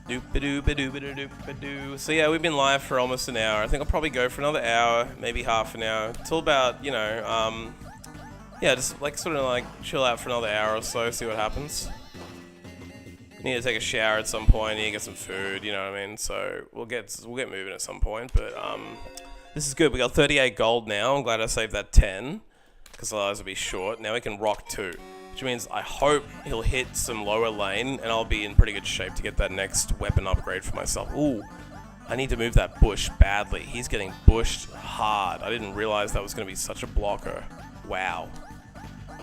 So yeah, we've been live for almost an hour. I think I'll probably go for another hour, maybe half an hour, till about, yeah, just like sort of like chill out for another hour or so, see what happens. Need to take a shower at some point, need to get some food, you know what I mean? So we'll get moving at some point, but this is good. We got 38 gold now. I'm glad I saved that 10, because otherwise it'll be short. Now we can rock 2, which means I hope he'll hit some lower lane, and I'll be in pretty good shape to get that next weapon upgrade for myself. Ooh, I need to move that bush badly. He's getting bushed hard. I didn't realize that was going to be such a blocker. Wow.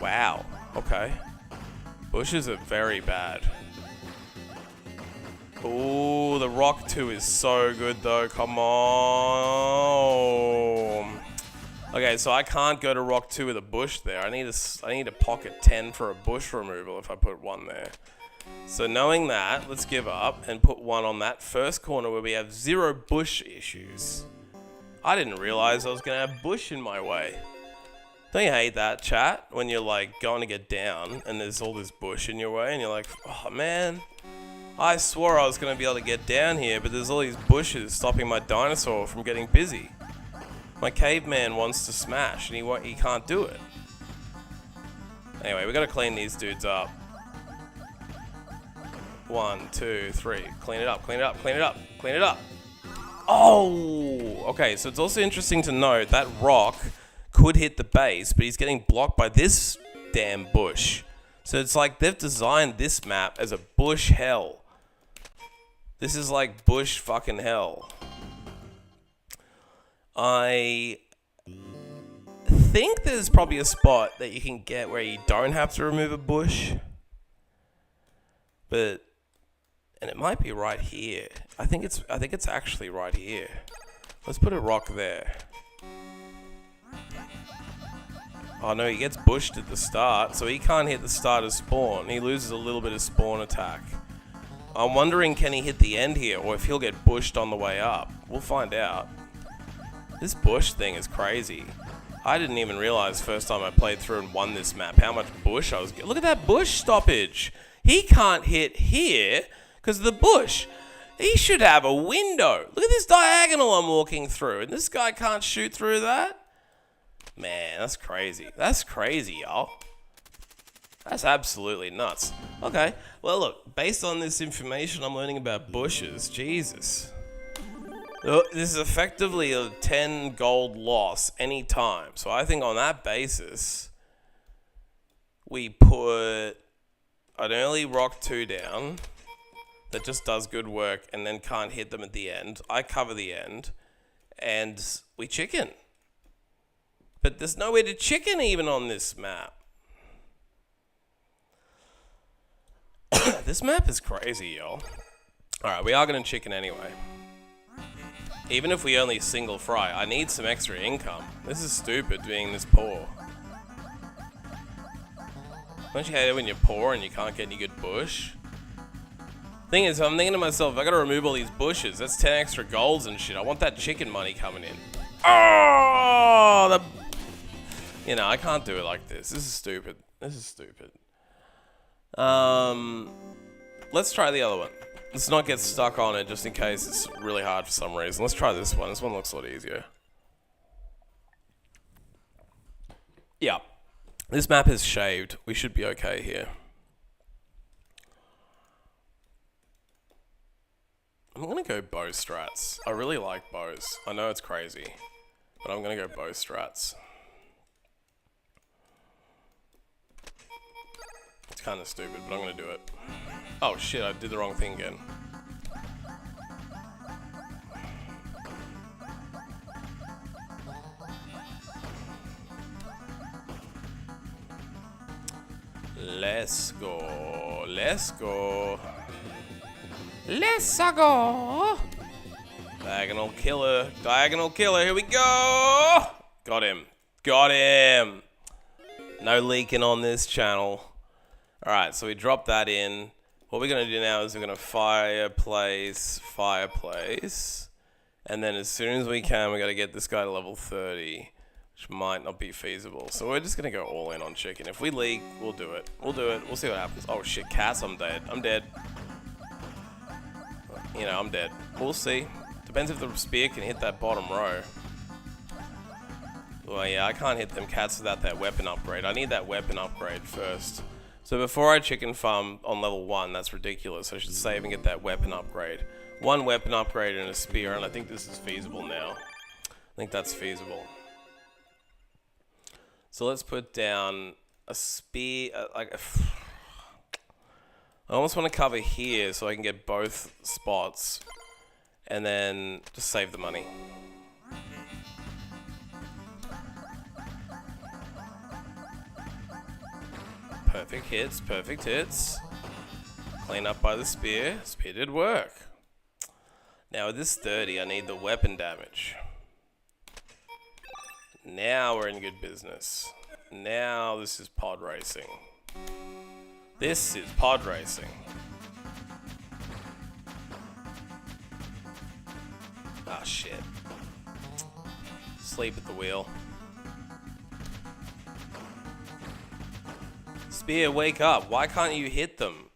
Wow. Okay. Bushes are very bad. Ooh, the rock 2 is so good though. Come on. Okay, so I can't go to rock 2 with a bush there. I need a pocket 10 for a bush removal if I put 1 there. So knowing that, let's give up and put 1 on that first corner where we have 0 bush issues. I didn't realize I was going to have bush in my way. Don't you hate that, chat? When you're like going to get down and there's all this bush in your way and you're like, oh man, I swore I was going to be able to get down here, but there's all these bushes stopping my dinosaur from getting busy. My caveman wants to smash and he can't do it. Anyway, we got to clean these dudes up. 1, 2, 3. Clean it up, clean it up, clean it up, clean it up. Oh! Okay, so it's also interesting to note that rock could hit the base, but he's getting blocked by this damn bush. So it's like they've designed this map as a bush hell. This is like bush fucking hell. I think there's probably a spot that you can get where you don't have to remove a bush. And it might be right here. I think it's actually right here. Let's put a rock there. Oh no, he gets bushed at the start, so he can't hit the start of spawn. He loses a little bit of spawn attack. I'm wondering, can he hit the end here, or if he'll get bushed on the way up. We'll find out. This bush thing is crazy. I didn't even realize first time I played through and won this map how much bush I was getting. Look at that bush stoppage. He can't hit here because of the bush. He should have a window. Look at this diagonal I'm walking through, and this guy can't shoot through that? Man, that's crazy. That's crazy, y'all. That's absolutely nuts. Okay, well look, based on this information I'm learning about bushes, Jesus. This is effectively a 10 gold loss anytime. So I think on that basis, we put an early rock 2 down that just does good work and then can't hit them at the end. I cover the end, and we chicken. But there's nowhere to chicken even on this map. This map is crazy, y'all. Alright, we are going to chicken anyway. Even if we only single fry, I need some extra income. This is stupid being this poor. Don't you hate it when you're poor and you can't get any good bush? Thing is, I'm thinking to myself, I gotta remove all these bushes. That's 10 extra golds and shit. I want that chicken money coming in. Oh, I can't do it like this. This is stupid. This is stupid. Let's try the other one. Let's not get stuck on it just in case it's really hard for some reason. Let's try this one. This one looks a lot easier. Yeah. This map is shaved. We should be okay here. I'm going to go bow strats. I really like bows. I know it's crazy, but I'm going to go bow strats. kind of stupid, but I'm going to do it. Oh shit, I did the wrong thing again. Let's go. Let's go. Let's go. Diagonal killer. Diagonal killer. Here we go. Got him. Got him. No leaking on this channel. Alright, so we drop that in. What we're going to do now is we're going to fireplace. And then as soon as we can, we got to get this guy to level 30. Which might not be feasible. So we're just going to go all in on chicken. If we leak, we'll do it. We'll do it. We'll see what happens. Oh shit, cats, I'm dead. I'm dead. You know, I'm dead. We'll see. Depends if the spear can hit that bottom row. Well, yeah, I can't hit them cats without that weapon upgrade. I need that weapon upgrade first. So before I chicken farm on level 1, that's ridiculous. I should save and get that weapon upgrade. 1 weapon upgrade and a spear, and I think this is feasible now. I think that's feasible. So let's put down a spear, I almost want to cover here so I can get both spots and then just save the money. Perfect hits, perfect hits. Clean up by the spear. Spear did work. Now with this 30, I need the weapon damage. Now we're in good business. Now this is pod racing. This is pod racing. Ah, shit. Sleep at the wheel. Spear, wake up. Why can't you hit them?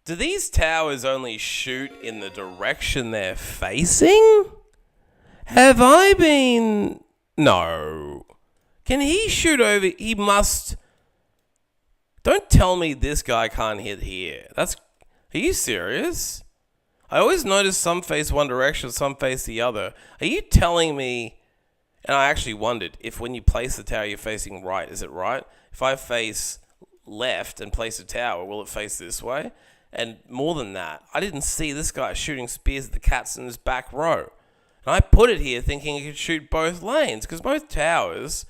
Do these towers only shoot in the direction they're facing? Have I been... No. Can he shoot over? He must. Don't tell me this guy can't hit here. Are you serious? I always notice some face one direction, some face the other. Are you telling me? And I actually wondered if when you place the tower, you're facing right. Is it right? If I face left and place a tower, will it face this way? And more than that, I didn't see this guy shooting spears at the cats in his back row. And I put it here thinking it could shoot both lanes, because most TD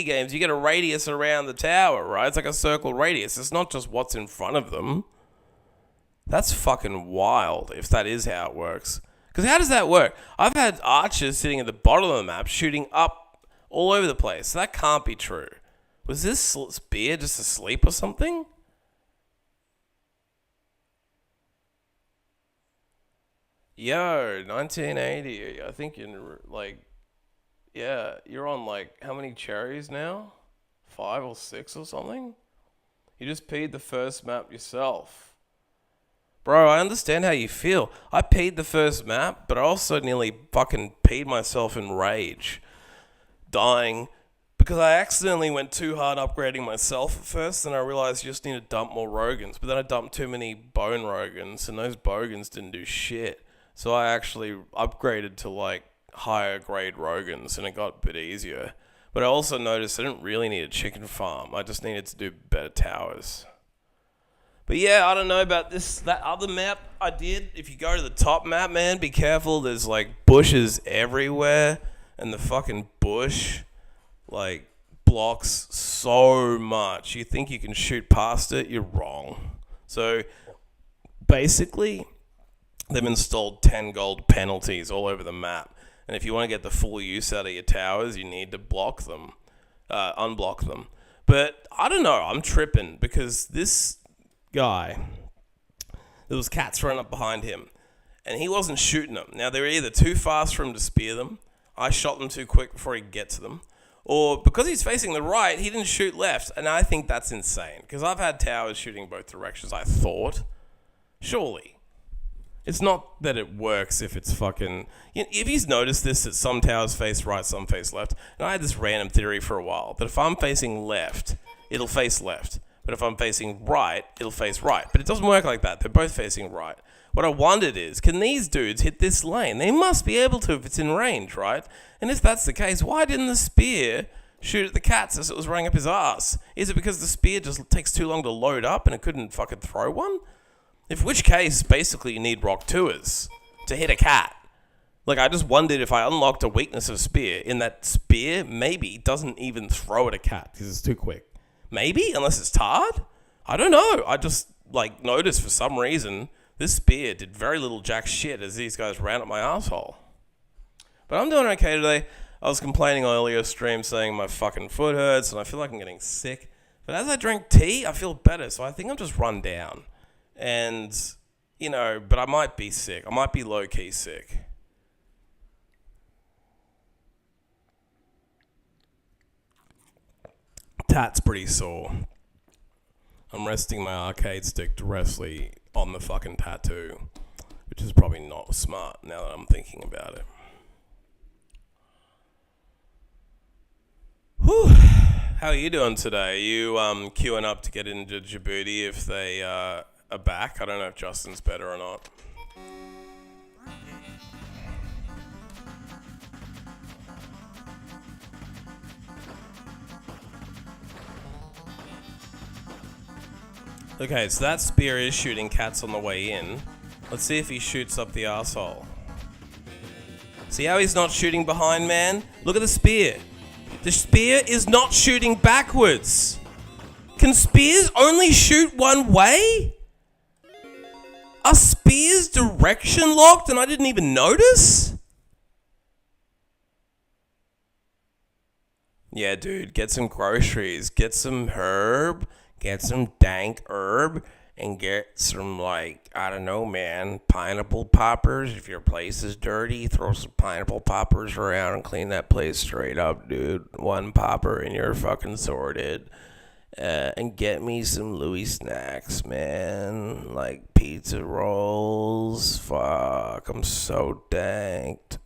games, you get a radius around the tower, right? It's like a circle radius. It's not just what's in front of them. That's fucking wild, if that is how it works. Because how does that work? I've had archers sitting at the bottom of the map shooting up all over the place. So that can't be true. Was this spear just asleep or something? Yo, 1980. I think you're like, yeah, you're on like how many cherries now? 5 or 6 or something? You just peed the first map yourself. Bro, I understand how you feel. I peed the first map, but I also nearly fucking peed myself in rage. Dying because I accidentally went too hard upgrading myself at first, and I realized you just need to dump more rogans. But then I dumped too many bone rogans, and those bogans didn't do shit. So I actually upgraded to like higher grade rogans, and it got a bit easier. But I also noticed I didn't really need a chicken farm. I just needed to do better towers. But yeah, I don't know about that other map I did. If you go to the top map, man, be careful. There's like bushes everywhere, and the fucking bush like blocks so much. You think you can shoot past it, you're wrong. So basically, they've installed 10 gold penalties all over the map. And if you want to get the full use out of your towers, you need to block them, unblock them. But I don't know, I'm tripping because this guy, there was cats running up behind him, and he wasn't shooting them. Now, they were either too fast for him to spear them, I shot them too quick before he could get to them, or because he's facing the right, he didn't shoot left. And I think that's insane, because I've had towers shooting both directions, I thought. Surely. It's not that it works if it's fucking... if he's noticed this, that some towers face right, some face left. And I had this random theory for a while, that if I'm facing left, it'll face left. But if I'm facing right, it'll face right. But it doesn't work like that. They're both facing right. What I wondered is, can these dudes hit this lane? They must be able to if it's in range, right? And if that's the case, why didn't the spear shoot at the cats as it was running up his ass? Is it because the spear just takes too long to load up and it couldn't fucking throw one? In which case, basically you need rock tours to hit a cat. Like, I just wondered if I unlocked a weakness of spear, in that spear maybe doesn't even throw at a cat because it's too quick. Maybe, unless it's tarred? I don't know. I just, noticed for some reason this spear did very little jack shit as these guys ran up my asshole. But I'm doing okay today. I was complaining on earlier stream saying my fucking foot hurts and I feel like I'm getting sick. But as I drink tea, I feel better, so I think I'm just run down. And, but I might be sick. I might be low-key sick. Tat's pretty sore. I'm resting my arcade stick directly on the fucking tattoo, which is probably not smart now that I'm thinking about it. Whew. How are you doing today? Are you queuing up to get into Djibouti if they are back? I don't know if Justin's better or not. Okay, so that spear is shooting cats on the way in. Let's see if he shoots up the arsehole. See how he's not shooting behind, man? Look at the spear. The spear is not shooting backwards. Can spears only shoot one way? Are spears direction locked and I didn't even notice? Yeah, dude, get some groceries. Get some herb. Get some dank herb. And get some, I don't know, man, pineapple poppers. If your place is dirty, throw some pineapple poppers around and clean that place straight up, dude. One popper and you're fucking sorted. And get me some Louis snacks, man. Like pizza rolls. Fuck, I'm so danked.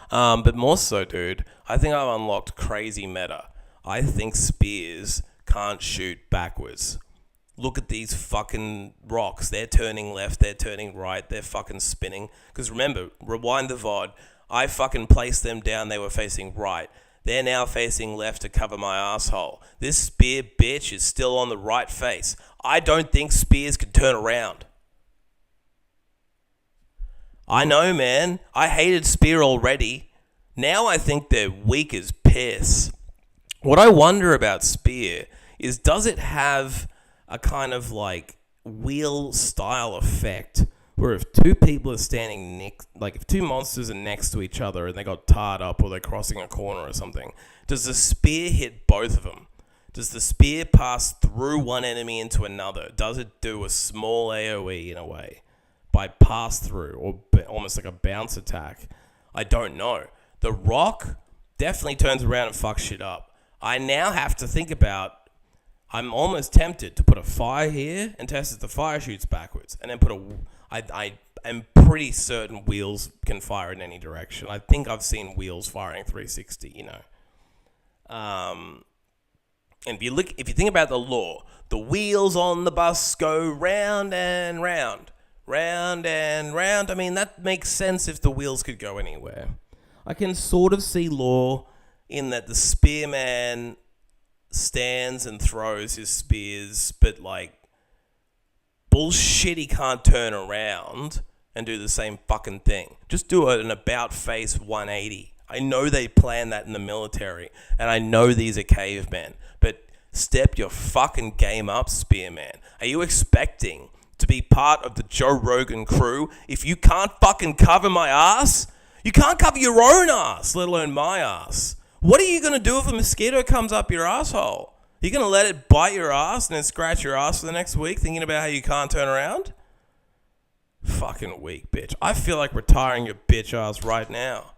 But more so, dude, I think I've unlocked crazy meta. I think spears can't shoot backwards. Look at these fucking rocks. They're turning left, they're turning right, they're fucking spinning. Because remember, rewind the VOD, I fucking placed them down, they were facing right. They're now facing left to cover my asshole. This spear bitch is still on the right face. I don't think spears can turn around. I know, man. I hated spear already. Now I think they're weak as piss. What I wonder about spear is, does it have a kind of wheel style effect where if two people are standing next, if two monsters are next to each other and they got tarred up or they're crossing a corner or something, does the spear hit both of them? Does the spear pass through one enemy into another? Does it do a small AoE in a way by pass through or almost like a bounce attack? I don't know. The rock definitely turns around and fucks shit up. I now have to think about, I'm almost tempted to put a fire here and test if the fire shoots backwards. And then I am pretty certain wheels can fire in any direction. I think I've seen wheels firing 360, And if you think about the lore, the wheels on the bus go round and round. Round and round. I mean, that makes sense if the wheels could go anywhere. I can sort of see lore in that the spearman stands and throws his spears, but bullshit, he can't turn around and do the same fucking thing. Just do an about face 180. I know they plan that in the military, and I know these are cavemen, but step your fucking game up, spearman. Are you expecting to be part of the Joe Rogan crew if you can't fucking cover my ass? You can't cover your own ass, let alone my ass. What are you going to do if a mosquito comes up your asshole? Are you going to let it bite your ass and then scratch your ass for the next week thinking about how you can't turn around? Fucking weak, bitch. I feel like retiring your bitch ass right now.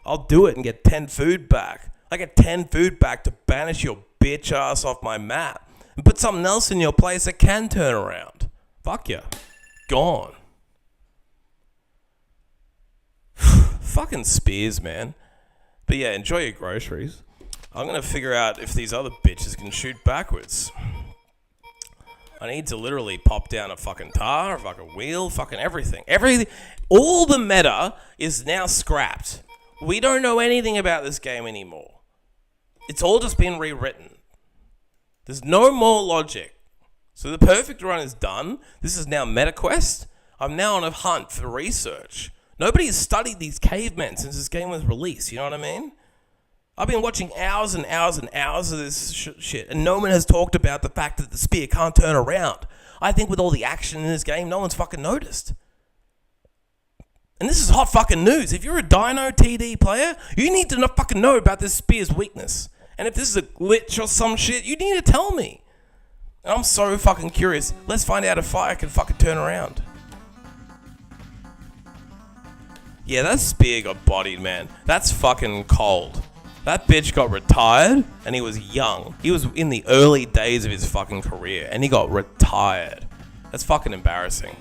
I'll do it and get 10 food back. I get 10 food back to banish your bitch ass off my map and put something else in your place that can turn around. Fuck ya. Gone. Fucking spears, man. But yeah, enjoy your groceries. I'm going to figure out if these other bitches can shoot backwards. I need to literally pop down a fucking tar, a fucking wheel, fucking everything. Everything. All the meta is now scrapped. We don't know anything about this game anymore. It's all just been rewritten. There's no more logic. So the perfect run is done. This is now MetaQuest. I'm now on a hunt for research. Nobody has studied these cavemen since this game was released, you know what I mean? I've been watching hours and hours and hours of this shit, and no one has talked about the fact that the spear can't turn around. I think with all the action in this game, no one's fucking noticed. And this is hot fucking news. If you're a Dino TD player, you need to fucking know about this spear's weakness. And if this is a glitch or some shit, you need to tell me. And I'm so fucking curious. Let's find out if fire can fucking turn around. Yeah, that spear got bodied, man. That's fucking cold. That bitch got retired, and he was young. He was in the early days of his fucking career, and he got retired. That's fucking embarrassing.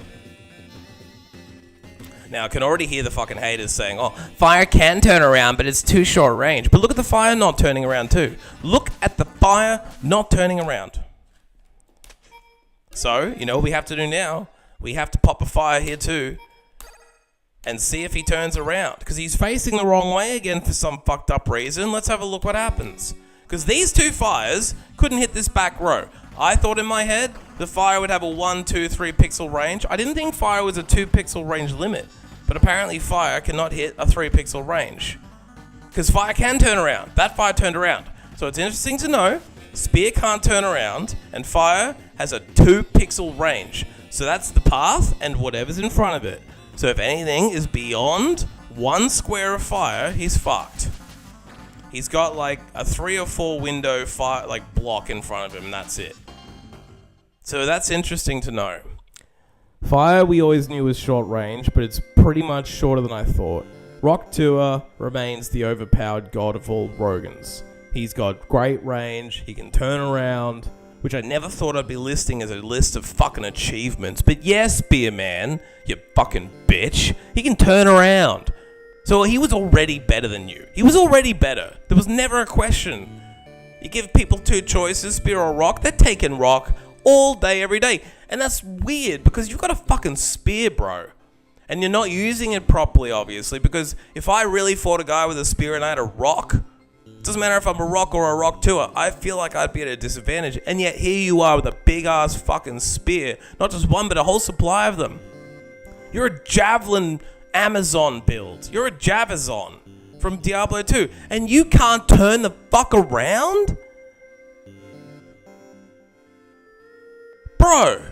Now, I can already hear the fucking haters saying, oh, fire can turn around, but it's too short range. But look at the fire not turning around too. Look at the fire not turning around. So, you know what we have to do now? We have to pop a fire here too and see if he turns around. Because he's facing the wrong way again for some fucked up reason. Let's have a look what happens. Because these two fires couldn't hit this back row. I thought in my head the fire would have a 1, 2, 3 pixel range. I didn't think fire was a 2 pixel range limit. But apparently fire cannot hit a 3 pixel range. Because fire can turn around. That fire turned around. So it's interesting to know, spear can't turn around, and fire has a 2 pixel range. So that's the path and whatever's in front of it. So if anything is beyond 1 square of fire, he's fucked. He's got like a 3 or 4 window fire like block in front of him, and that's it. So that's interesting to know. Fire we always knew was short range, but it's pretty much shorter than I thought. Rock Tour remains the overpowered god of all Rogans. He's got great range, he can turn around, which I never thought I'd be listing as a list of fucking achievements. But yes, Spearman, you fucking bitch, he can turn around. So he was already better than you. He was already better. There was never a question. You give people 2 choices, spear or rock, they're taking rock all day, every day. And that's weird because you've got a fucking spear, bro. And you're not using it properly, obviously, because if I really fought a guy with a spear and I had a rock, it doesn't matter if I'm a rock or a rock tour, I feel like I'd be at a disadvantage. And yet here you are with a big ass fucking spear. Not just one, but a whole supply of them. You're a javelin Amazon build. You're a Javazon from Diablo 2. And you can't turn the fuck around? Bro.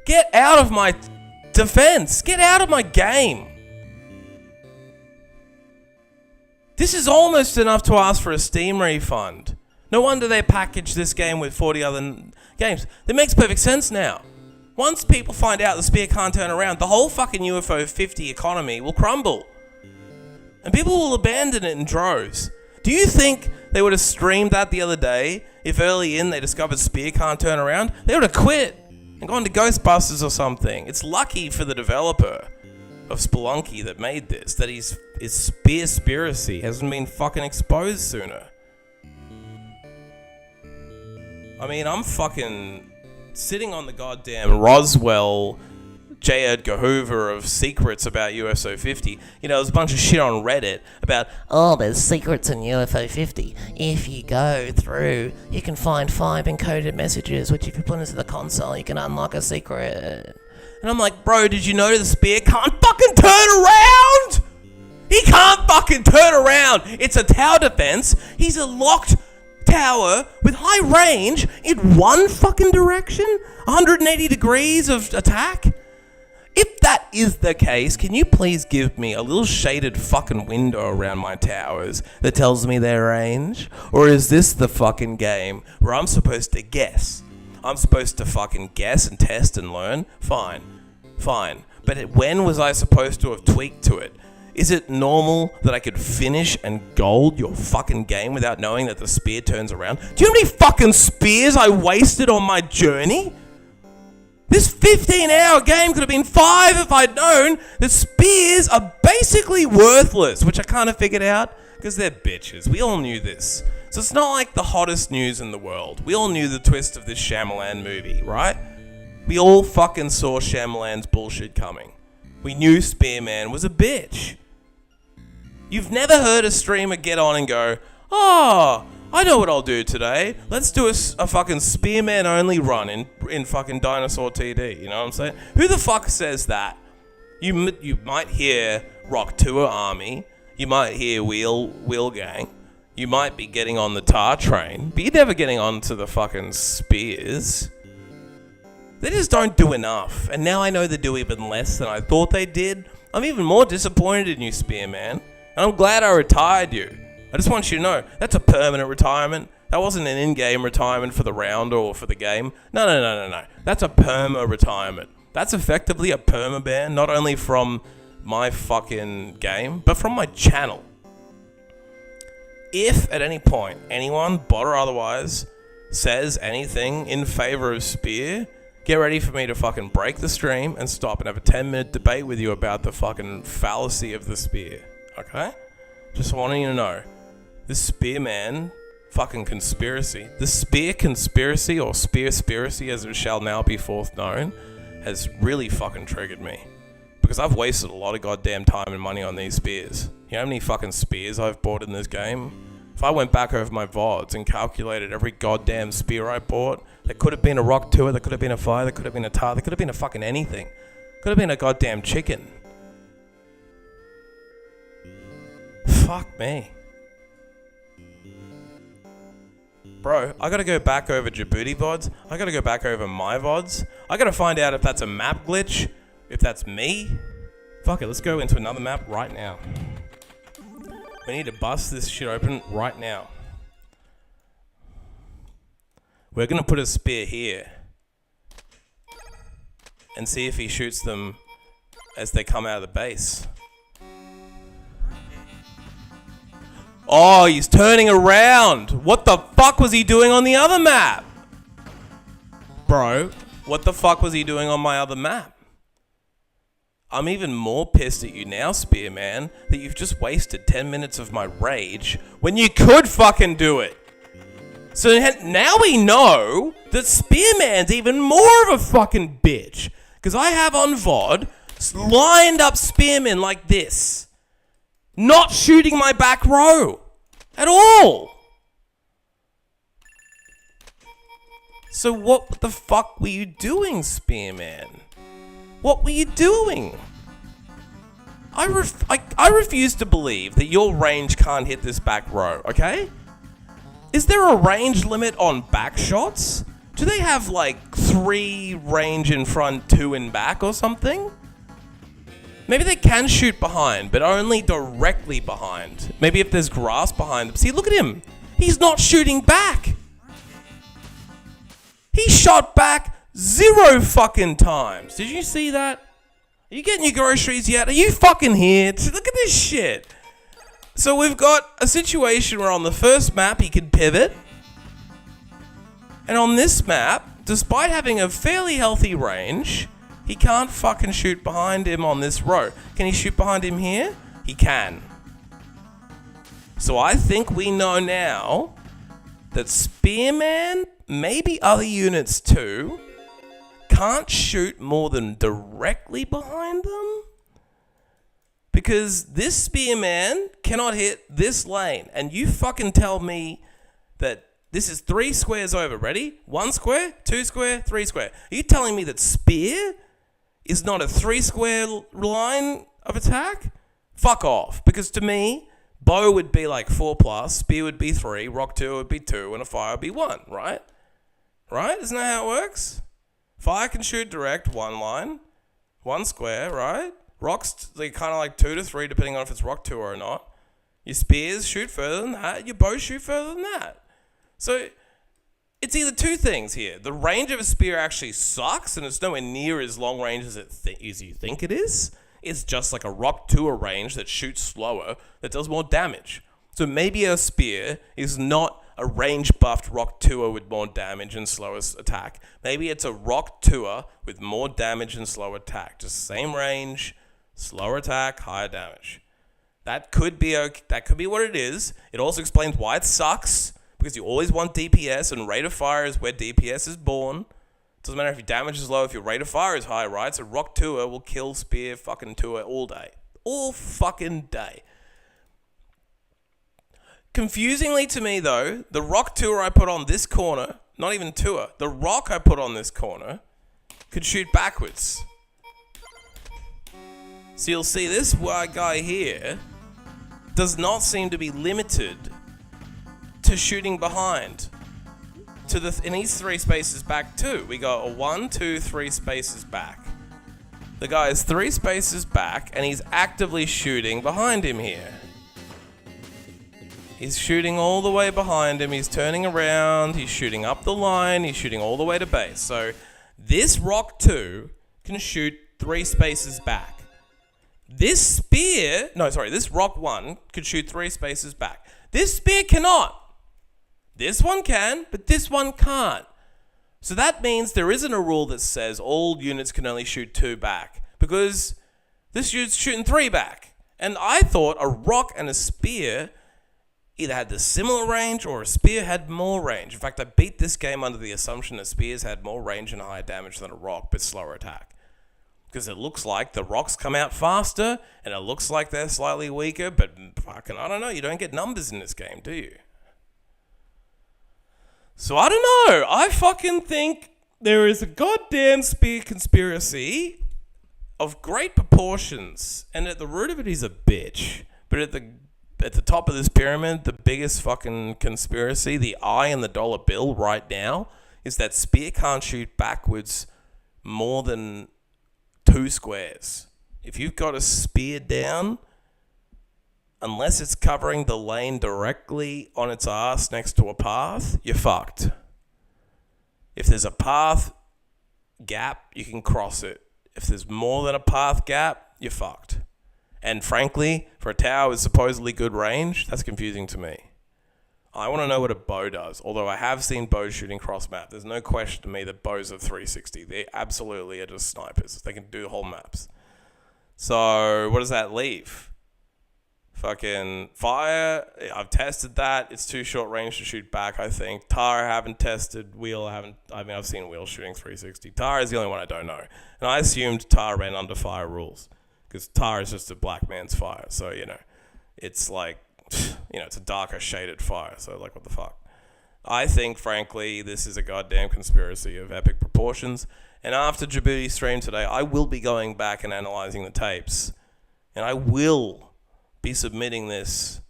Get out of my defense. Get out of my game. This is almost enough to ask for a Steam refund. No wonder they packaged this game with 40 other games. That makes perfect sense now. Once people find out the spear can't turn around, the whole fucking UFO 50 economy will crumble. And people will abandon it in droves. Do you think they would have streamed that the other day if early in they discovered spear can't turn around? They would have quit and gone to Ghostbusters or something. It's lucky for the developer of Spelunky that made this, that his spearspiracy hasn't been fucking exposed sooner. I mean, I'm fucking sitting on the goddamn Roswell J. Edgar Hoover of secrets about UFO 50. You know, there's a bunch of shit on Reddit about, oh, there's secrets in UFO 50. If you go through, you can find 5 encoded messages, which if you put into the console, you can unlock a secret. And I'm like, bro, did you know the spear can't fucking turn around? He can't fucking turn around. It's a tower defense. He's a locked tower with high range in one fucking direction? 180 degrees of attack? If that is the case, can you please give me a little shaded fucking window around my towers that tells me their range? Or is this the fucking game where I'm supposed to guess? I'm supposed to fucking guess and test and learn? Fine. But when was I supposed to have tweaked to it? Is it normal that I could finish and gold your fucking game without knowing that the spear turns around? Do you know how many fucking spears I wasted on my journey? This 15-hour game could have been 5 if I'd known that spears are basically worthless, which I kind of figured out because they're bitches. We all knew this. So it's not like the hottest news in the world. We all knew the twist of this Shyamalan movie, right? We all fucking saw Shyamalan's bullshit coming. We knew Spearman was a bitch. You've never heard a streamer get on and go, oh, I know what I'll do today. Let's do a fucking Spearman only run in fucking Dinosaur TD. You know what I'm saying? Who the fuck says that? You might hear Rock Tour Army. You might hear Wheel Gang. You might be getting on the tar train. But you're never getting onto the fucking spears. They just don't do enough. And now I know they do even less than I thought they did. I'm even more disappointed in you, Spearman. And I'm glad I retired you. I just want you to know, that's a permanent retirement. That wasn't an in-game retirement for the round or for the game. No. That's a perma retirement. That's effectively a perma ban, not only from my fucking game, but from my channel. If at any point anyone, bot or otherwise, says anything in favor of Spear, get ready for me to fucking break the stream and stop and have a 10-minute debate with you about the fucking fallacy of the Spear. Okay? Just wanting you to know. This Spearman fucking conspiracy, the Spear conspiracy, or Spearspiracy as it shall now be forth known, has really fucking triggered me. Because I've wasted a lot of goddamn time and money on these spears. You know how many fucking spears I've bought in this game? If I went back over my VODs and calculated every goddamn spear I bought, there could have been a Rock Tour, there could have been a Fire, there could have been a Tar, there could have been a fucking anything. Could have been a goddamn chicken. Fuck me. Bro, I gotta go back over Djibouti VODs. I gotta go back over my VODs. I gotta find out if that's a map glitch. If that's me. Fuck it, let's go into another map right now. We need to bust this shit open right now. We're gonna put a spear here. And see if he shoots them as they come out of the base. Oh, he's turning around. What the fuck was he doing on the other map? Bro, what the fuck was he doing on my other map? I'm even more pissed at you now, Spearman, that you've just wasted 10 minutes of my rage when you could fucking do it. So now we know that Spearman's even more of a fucking bitch. Because I have on VOD lined up Spearman like this. Not shooting my back row. At all. So what the fuck were you doing, Spearman? What were you doing? I refuse to believe that your range can't hit this back row, okay? Is there a range limit on back shots? Do they have like 3 range in front, 2 in back or something? Maybe they can shoot behind, but only directly behind. Maybe if there's grass behind them. See, look at him. He's not shooting back. He shot back 0 fucking times. Did you see that? Are you getting your groceries yet? Are you fucking here? Look at this shit. So we've got a situation where on the first map he can pivot. And on this map, despite having a fairly healthy range, he can't fucking shoot behind him on this row. Can he shoot behind him here? He can. So I think we know now that Spearman, maybe other units too, can't shoot more than directly behind them. Because this Spearman cannot hit this lane. And you fucking tell me that this is 3 squares over. Ready? 1 square, 2 square, 3 square. Are you telling me that Spear is not a 3 square line of attack? Fuck off. Because to me, bow would be like 4+, spear would be 3, rock 2 would be 2, and a fire would be 1, right? Right? Isn't that how it works? Fire can shoot direct 1 line, 1 square, right? Rocks, they're kind of like 2 to 3, depending on if it's rock 2 or not. Your spears shoot further than that. Your bows shoot further than that. So it's either 2 things here. The range of a spear actually sucks, and it's nowhere near as long range as as you think it is. It's just like a rock tour range that shoots slower, that does more damage. So maybe a spear is not a range-buffed rock tour with more damage and slower attack. Maybe it's a rock tour with more damage and slower attack. Just same range, slower attack, higher damage. That could be what it is. It also explains why it sucks. Because you always want DPS, and rate of fire is where DPS is born. Doesn't matter if your damage is low, if your rate of fire is high, right? So Rock Tour will kill Spear fucking Tour all day. All fucking day. Confusingly to me, though, the rock tour I put on this corner, not even tour, the rock I put on this corner could shoot backwards. So you'll see this guy here does not seem to be limited to shooting behind. And he's 3 spaces back too. We got a 1, 2, 3 spaces back. The guy is 3 spaces back and he's actively shooting behind him here. He's shooting all the way behind him. He's turning around. He's shooting up the line. He's shooting all the way to base. So this rock 2 can shoot 3 spaces back. This rock 1 could shoot 3 spaces back. This spear cannot. This one can, but this one can't. So that means there isn't a rule that says all units can only shoot 2 back, because this unit's shooting 3 back. And I thought a rock and a spear either had the similar range or a spear had more range. In fact, I beat this game under the assumption that spears had more range and higher damage than a rock, but slower attack. Because it looks like the rocks come out faster, and it looks like they're slightly weaker, but fucking, I don't know, you don't get numbers in this game, do you? So I don't know, I fucking think there is a goddamn spear conspiracy of great proportions, and at the root of it he's a bitch. But at the top of this pyramid, the biggest fucking conspiracy, the eye in the dollar bill right now, is that spear can't shoot backwards more than 2 squares. If you've got a spear down, unless it's covering the lane directly on its ass next to a path, you're fucked. If there's a path gap, you can cross it. If there's more than a path gap, you're fucked. And frankly, for a tower with supposedly good range, that's confusing to me. I want to know what a bow does. Although I have seen bows shooting cross map. There's no question to me that bows are 360. They absolutely are just snipers. They can do whole maps. So what does that leave? Fucking fire. I've tested that. It's too short range to shoot back, I think. Tar I haven't tested. Wheel I haven't. I mean, I've seen wheel shooting 360. Tar is the only one I don't know. And I assumed Tar ran under fire rules. Because tar is just a black man's fire. So, it's like, it's a darker shaded fire. So, like, what the fuck? I think, frankly, this is a goddamn conspiracy of epic proportions. And after Djibouti stream today, I will be going back and analyzing the tapes. And I will be submitting this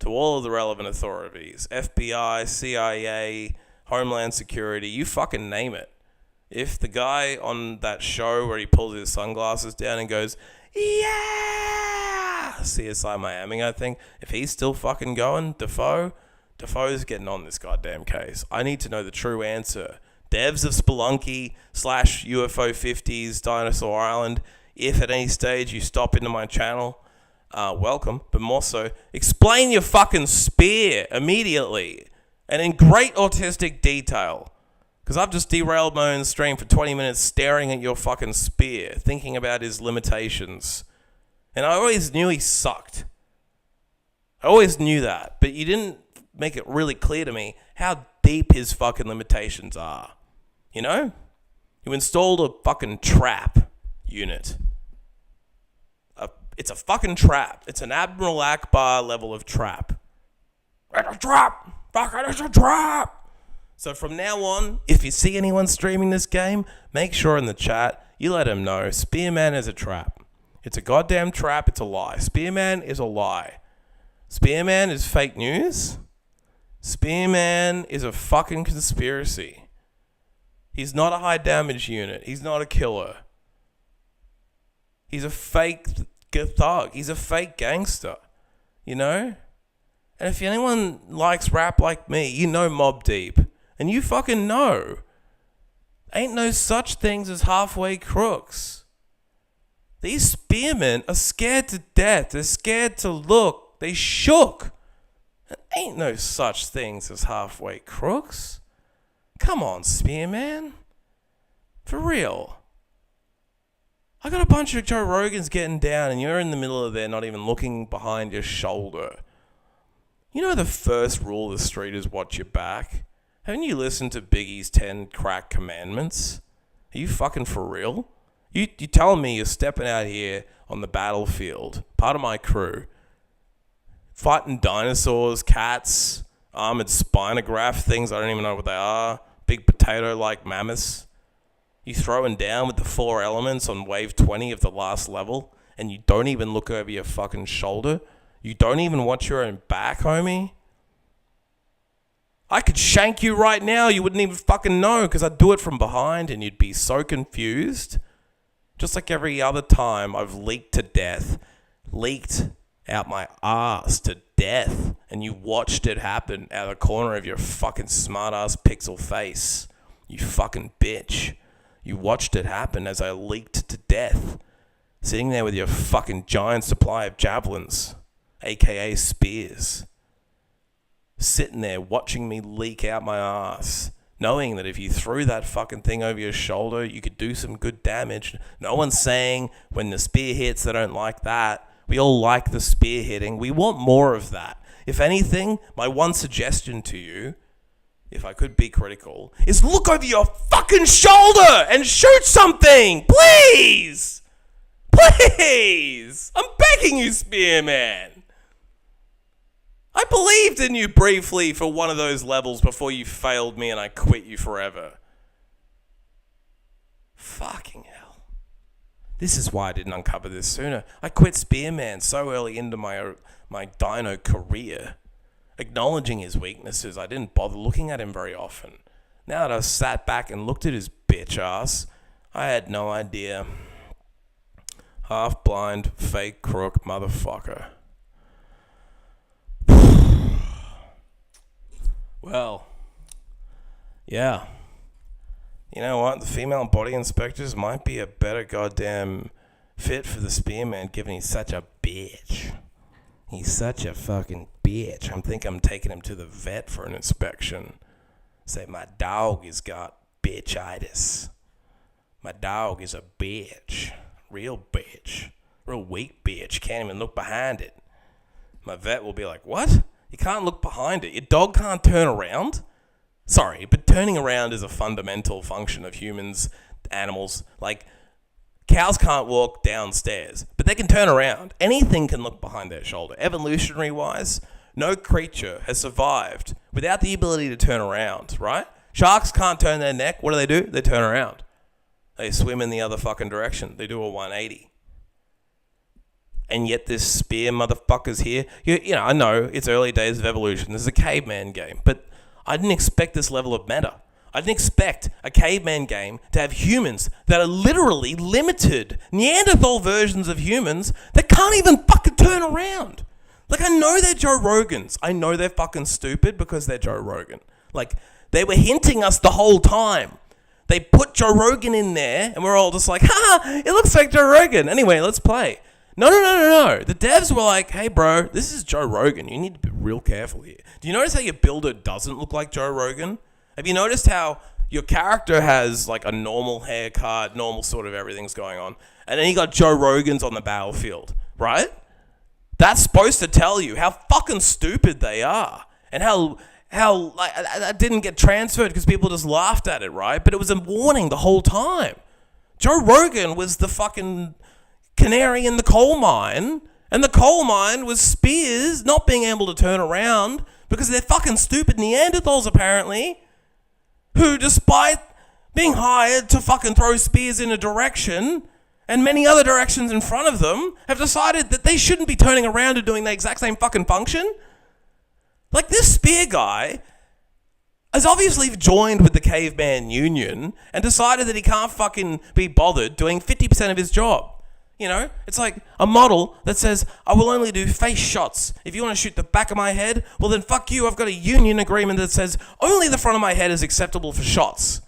to all of the relevant authorities. FBI, CIA, Homeland Security, you fucking name it. If the guy on that show where he pulls his sunglasses down and goes, yeah! CSI Miami, I think. If he's still fucking going, Defoe's getting on this goddamn case. I need to know the true answer. Devs of Spelunky / UFO 50s, Dinosaur Island, if at any stage you stop into my channel, welcome. But more so, explain your fucking spear immediately and in great autistic detail. Because I've just derailed my own stream for 20 minutes staring at your fucking spear, thinking about his limitations. And I always knew he sucked. I always knew that. But you didn't make it really clear to me how deep his fucking limitations are. You know? You installed a fucking trap unit. It's a fucking trap. It's an Admiral Akbar level of trap. It's a trap! Fucking it's a trap! So from now on, if you see anyone streaming this game, make sure in the chat you let them know Spearman is a trap. It's a goddamn trap. It's a lie. Spearman is a lie. Spearman is fake news. Spearman is a fucking conspiracy. He's not a high damage unit. He's not a killer. He's a fake thug. He's a fake gangster. You know? And if anyone likes rap like me, you know Mobb Deep. And you fucking know. Ain't no such things as halfway crooks. These spearmen are scared to death. They're scared to look. They shook. Ain't no such things as halfway crooks. Come on, spearman. For real. I got a bunch of Joe Rogans getting down and you're in the middle of there not even looking behind your shoulder. You know the first rule of the street is watch your back? Haven't you listened to Biggie's 10 crack commandments? Are you fucking for real? You telling me you're stepping out here on the battlefield, part of my crew, fighting dinosaurs, cats, armored spinograph things, I don't even know what they are, big potato-like mammoths. You throwing down with the 4 elements on wave 20 of the last level, and you don't even look over your fucking shoulder? You don't even watch your own back, homie? I could shank you right now, you wouldn't even fucking know, because I'd do it from behind and you'd be so confused. Just like every other time I've leaked to death. Leaked out my ass to death, and you watched it happen out of the corner of your fucking smart-ass pixel face. You fucking bitch. You watched it happen as I leaked to death. Sitting there with your fucking giant supply of javelins, aka spears. Sitting there watching me leak out my ass, knowing that if you threw that fucking thing over your shoulder, you could do some good damage. No one's saying when the spear hits they don't like that. We all like the spear hitting. We want more of that. If anything, my one suggestion to you, if I could be critical, is look over your fucking shoulder and shoot something! Please! Please! I'm begging you, Spearman! I believed in you briefly for one of those levels before you failed me and I quit you forever. Fucking hell. This is why I didn't uncover this sooner. I quit Spearman so early into my dino career. Acknowledging his weaknesses, I didn't bother looking at him very often. Now that I've sat back and looked at his bitch ass, I had no idea. Half-blind, fake crook motherfucker. Well, yeah. You know what? The female body inspectors might be a better goddamn fit for the Spearman, given he's such a bitch. He's such a fucking bitch. I'm taking him to the vet for an inspection. Say, my dog has got bitchitis. My dog is a bitch. Real bitch. Real weak bitch. Can't even look behind it. My vet will be like, what? You can't look behind it. Your dog can't turn around? Sorry, but turning around is a fundamental function of humans, animals. Like, cows can't walk downstairs, but they can turn around. Anything can look behind their shoulder. Evolutionary-wise, no creature has survived without the ability to turn around, right? Sharks can't turn their neck. What do? They turn around. They swim in the other fucking direction. They do a 180. And yet this spear motherfucker's here. You know, I know it's early days of evolution. This is a caveman game, but I didn't expect this level of meta. I didn't expect a caveman game to have humans that are literally limited Neanderthal versions of humans that can't even fucking turn around. Like, I know they're Joe Rogans. I know they're fucking stupid because they're Joe Rogan. Like, they were hinting us the whole time. They put Joe Rogan in there and we're all just like, ha, it looks like Joe Rogan. Anyway, let's play. No. The devs were like, hey, bro, this is Joe Rogan. You need to be real careful here. Do you notice how your builder doesn't look like Joe Rogan? Have you noticed how your character has like a normal haircut, normal sort of everything's going on, and then you got Joe Rogan's on the battlefield, right? That's supposed to tell you how fucking stupid they are and how like that didn't get transferred because people just laughed at it, right? But it was a warning the whole time. Joe Rogan was the fucking canary in the coal mine, and the coal mine was spears not being able to turn around because they're fucking stupid Neanderthals apparently, who despite being hired to fucking throw spears in a direction and many other directions in front of them have decided that they shouldn't be turning around and doing the exact same fucking function. Like, this spear guy has obviously joined with the caveman union and decided that he can't fucking be bothered doing 50% of his job. You know, it's like a model that says, I will only do face shots. If you want to shoot the back of my head, well then fuck you. I've got a union agreement that says only the front of my head is acceptable for shots.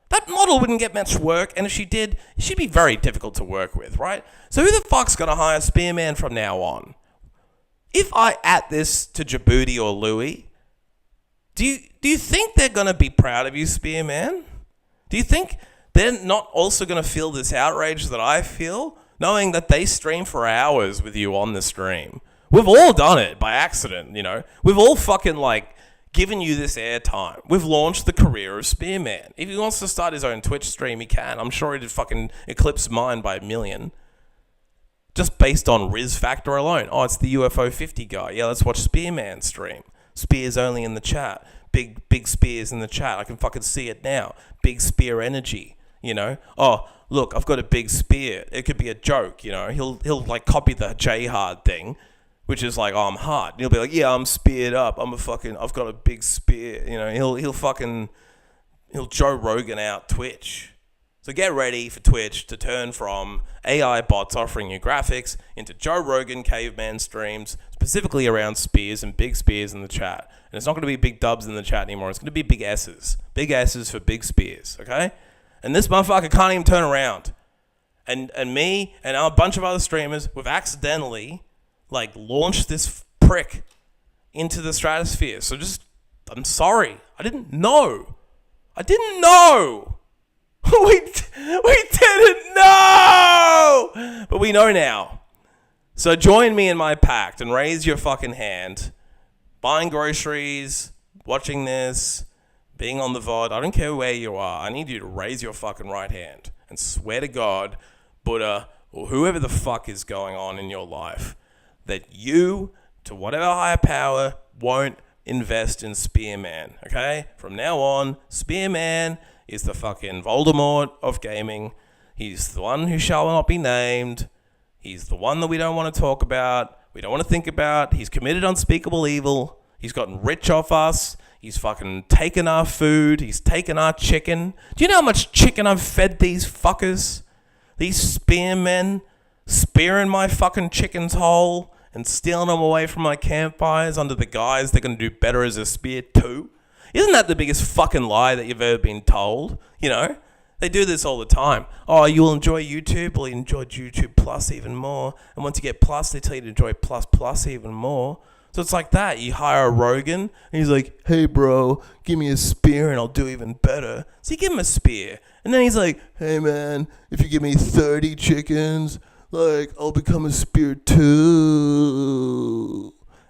That model wouldn't get much work, and if she did, she'd be very difficult to work with, right? So who the fuck's going to hire Spearman from now on? If I at this to Djibouti or Louis, do you think they're going to be proud of you, Spearman? Do you think they're not also going to feel this outrage that I feel? Knowing that they stream for hours with you on the stream. We've all done it by accident, you know. We've all fucking, like, given you this airtime. We've launched the career of Spearman. If he wants to start his own Twitch stream, he can. I'm sure he'd fucking eclipse mine by 1 million. Just based on Riz factor alone. Oh, it's the UFO 50 guy. Yeah, let's watch Spearman stream. Spears only in the chat. Big spears in the chat. I can fucking see it now. Big spear energy, you know? Oh, look, I've got a big spear. It could be a joke, you know? He'll like copy the J Hard thing, which is like, oh, I'm hard. And he'll be like, yeah, I'm speared up. I've got a big spear. You know, he'll Joe Rogan out Twitch. So get ready for Twitch to turn from AI bots offering you graphics into Joe Rogan caveman streams, specifically around spears and big spears in the chat. And it's not going to be big dubs in the chat anymore. It's going to be big S's. Big S's for big spears, okay? And this motherfucker can't even turn around. And me and a bunch of other streamers, we've accidentally, like, launched this prick into the stratosphere. So I'm sorry. I didn't know. We didn't know! But we know now. So join me in my pact and raise your fucking hand. Buying groceries, watching this, being on the VOD, I don't care where you are. I need you to raise your fucking right hand and swear to God, Buddha, or whoever the fuck is going on in your life, that you, to whatever higher power, won't invest in Spearman, okay? From now on, Spearman is the fucking Voldemort of gaming. He's the one who shall not be named. He's the one that we don't want to talk about. We don't want to think about. He's committed unspeakable evil. He's gotten rich off us. He's fucking taken our food. He's taken our chicken. Do you know how much chicken I've fed these fuckers? These spearmen spearing my fucking chickens whole and stealing them away from my campfires under the guise they're going to do better as a spear too. Isn't that the biggest fucking lie that you've ever been told? You know? They do this all the time. Oh, you'll enjoy YouTube? Well, you enjoy YouTube Plus even more. And once you get Plus, they tell you to enjoy Plus even more. So it's like that. You hire a Rogan, and he's like, hey, bro, give me a spear and I'll do even better. So you give him a spear. And then he's like, hey, man, if you give me 30 chickens, like, I'll become a spear too.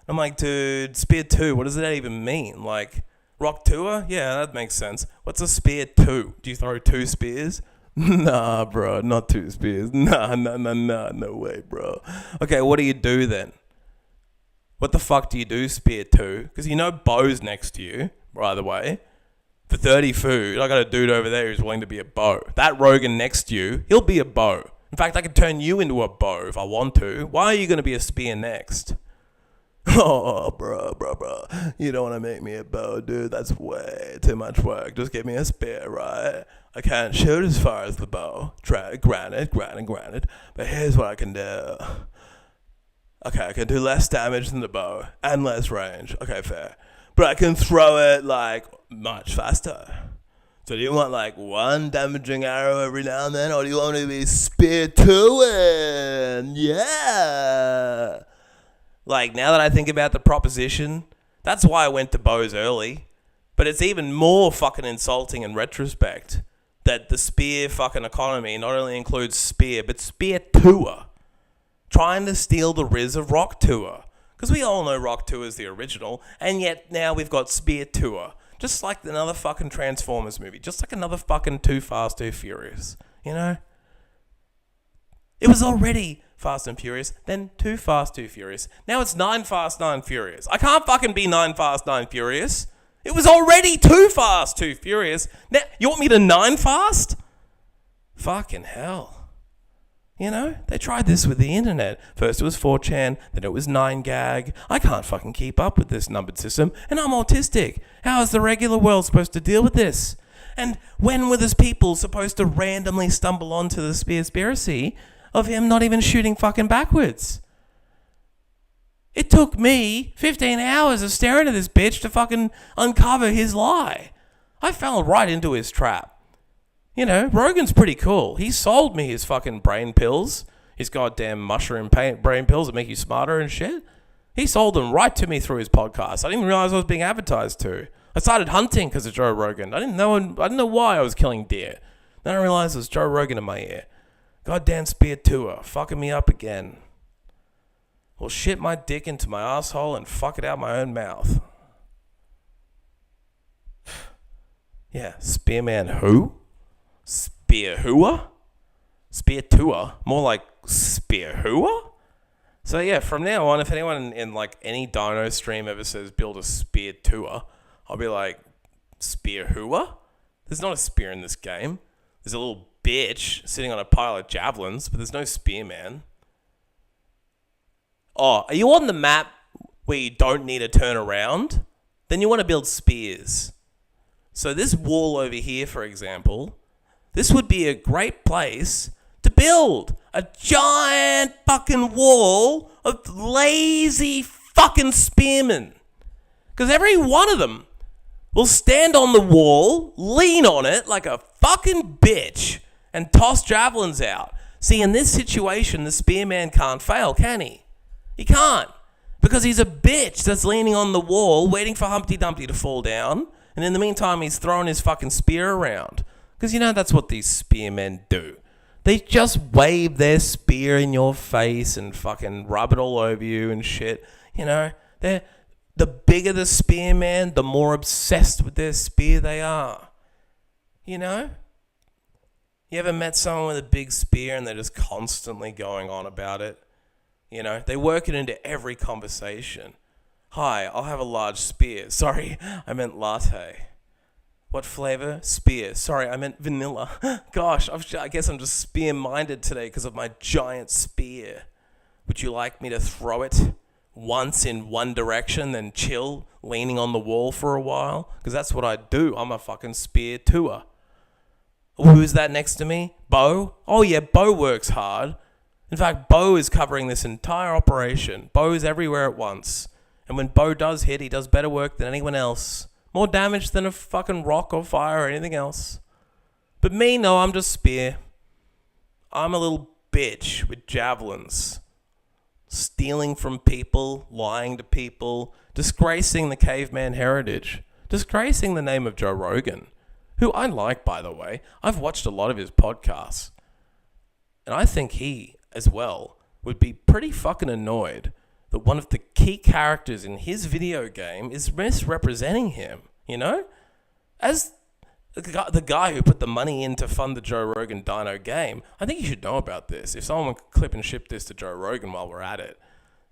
I'm like, dude, spear 2, what does that even mean? Like, Rock tour? Yeah, that makes sense. What's a spear 2? Do you throw 2 spears? Nah, bro, not 2 spears. Nah, no way, bro. Okay, what do you do then? What the fuck do you do, spear 2? Because you know Bo's next to you, by the way. For 30 food, I got a dude over there who's willing to be a Bo. That Rogan next to you, he'll be a Bo. In fact, I could turn you into a Bo if I want to. Why are you going to be a spear next? Oh, bro. You don't want to make me a bow, dude. That's way too much work. Just give me a spear, right? I can't shoot as far as the bow. Granted. But here's what I can do. Okay, I can do less damage than the bow and less range. Okay, fair. But I can throw it, like, much faster. So do you want, like, 1 damaging arrow every now and then? Or do you want me to be spear 2-ing? Yeah! Like, now that I think about the proposition, that's why I went to bows early. But it's even more fucking insulting in retrospect that the spear fucking economy not only includes spear, but spear tour. Trying to steal the Riz of Rock Tour. Because we all know Rock Tour is the original, and yet now we've got spear tour. Just like another fucking Transformers movie. Just like another fucking Too Fast, Too Furious. You know? It was already Fast and Furious, then Too Fast, Too Furious. Now it's 9 Fast, 9 Furious. I can't fucking be 9 Fast, 9 Furious. It was already Too Fast, Too Furious. Now, you want me to 9 Fast? Fucking hell. You know, they tried this with the internet. First it was 4chan, then it was 9gag. I can't fucking keep up with this numbered system, and I'm autistic. How is the regular world supposed to deal with this? And when were these people supposed to randomly stumble onto the Spearspiracy of him not even shooting fucking backwards? It took me 15 hours of staring at this bitch to fucking uncover his lie. I fell right into his trap. You know, Rogan's pretty cool. He sold me his fucking brain pills, his goddamn mushroom brain pills that make you smarter and shit. He sold them right to me through his podcast. I didn't even realize I was being advertised to. I started hunting because of Joe Rogan. I didn't know why I was killing deer. Then I realized it was Joe Rogan in my ear. Goddamn spear tour, fucking me up again. Well, shit my dick into my asshole and fuck it out my own mouth. Yeah, Spearman who? Spear whoa? Spear tour? More like spear spear hooer? So yeah, from now on, if anyone in like any dino stream ever says build a spear tour, I'll be like, spear hooer? There's not a spear in this game. There's a little bitch sitting on a pile of javelins, but there's no spearman. Oh, are you on the map where you don't need to turn around? Then you want to build spears. So this wall over here, for example, this would be a great place to build a giant fucking wall of lazy fucking spearmen. Because every one of them will stand on the wall, lean on it like a fucking bitch, and toss javelins out. See, in this situation, the spearman can't fail, can he? He can't. Because he's a bitch that's leaning on the wall, waiting for Humpty Dumpty to fall down, and in the meantime, he's throwing his fucking spear around. Because you know that's what these spearmen do. They just wave their spear in your face and fucking rub it all over you and shit. You know, the bigger the spearman, the more obsessed with their spear they are. You know? You ever met someone with a big spear and they're just constantly going on about it? You know, they work it into every conversation. Hi, I'll have a large spear. Sorry, I meant latte. What flavor? Spear. Sorry, I meant vanilla. Gosh, I guess I'm just spear-minded today because of my giant spear. Would you like me to throw it once in one direction, then chill, leaning on the wall for a while? Because that's what I do. I'm a fucking spear tour. Who's that next to me? Bo? Oh yeah, Bo works hard. In fact, Bo is covering this entire operation. Bo's everywhere at once. And when Bo does hit, he does better work than anyone else. More damage than a fucking rock or fire or anything else. But me, no, I'm just spear. I'm a little bitch with javelins. Stealing from people, lying to people, disgracing the caveman heritage. Disgracing the name of Joe Rogan. Who I like, by the way. I've watched a lot of his podcasts. And I think he, as well, would be pretty fucking annoyed that one of the key characters in his video game is misrepresenting him, you know? As the guy who put the money in to fund the Joe Rogan Dino game, I think you should know about this. If someone could clip and ship this to Joe Rogan while we're at it.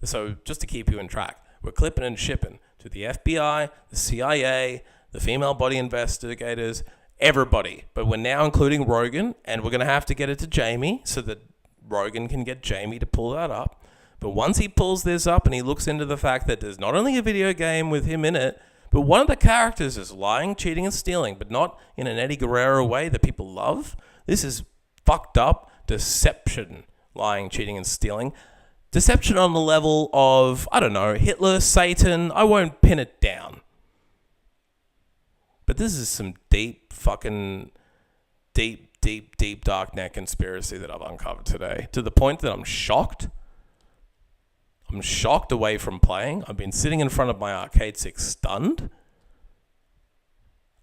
So just to keep you in track, we're clipping and shipping to the FBI, the CIA, the female body investigators, everybody. But we're now including Rogan, and we're going to have to get it to Jamie so that Rogan can get Jamie to pull that up. But once he pulls this up and he looks into the fact that there's not only a video game with him in it, but one of the characters is lying, cheating, and stealing, but not in an Eddie Guerrero way that people love. This is fucked up deception, lying, cheating, and stealing. Deception on the level of, I don't know, Hitler, Satan. I won't pin it down. But this is some deep fucking, deep darknet conspiracy that I've uncovered today. To the point that I'm shocked. I'm shocked away from playing. I've been sitting in front of my arcade stick stunned.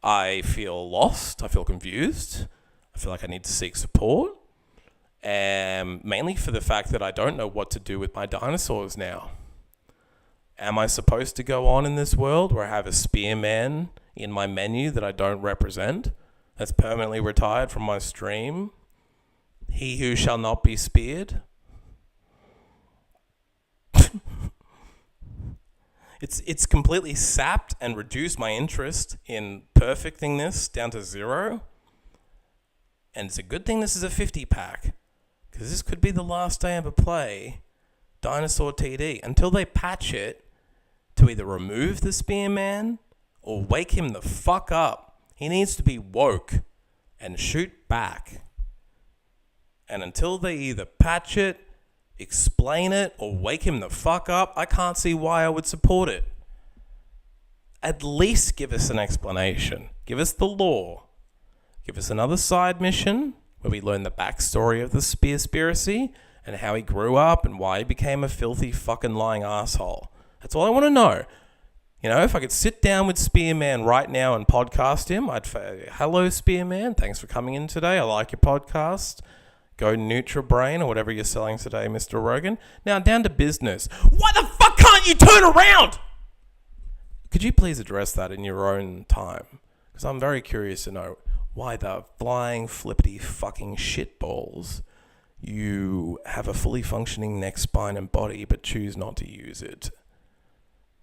I feel lost. I feel confused. I feel like I need to seek support. And mainly for the fact that I don't know what to do with my dinosaurs now. Am I supposed to go on in this world where I have a spearman in my menu that I don't represent? That's permanently retired from my stream? He who shall not be speared? It's completely sapped and reduced my interest in perfecting this down to 0. And it's a good thing this is a 50 pack. Because this could be the last day I ever play Dinosaur TD. Until they patch it to either remove the spearman or wake him the fuck up. He needs to be woke and shoot back. And until they either patch it, explain it, or wake him the fuck up, I can't see why I would support it. At least give us an explanation. Give us the lore. Give us another side mission where we learn the backstory of the Spearspiracy and how he grew up and why he became a filthy fucking lying asshole. That's all I want to know. You know, if I could sit down with Spearman right now and podcast him, I'd say, hello, Spearman. Thanks for coming in today. I like your podcast. Go NutraBrain or whatever you're selling today, Mr. Rogan. Now, down to business. Why the fuck can't you turn around? Could you please address that in your own time? Because I'm very curious to know why the flying flippity fucking shitballs you have a fully functioning neck, spine, and body, but choose not to use it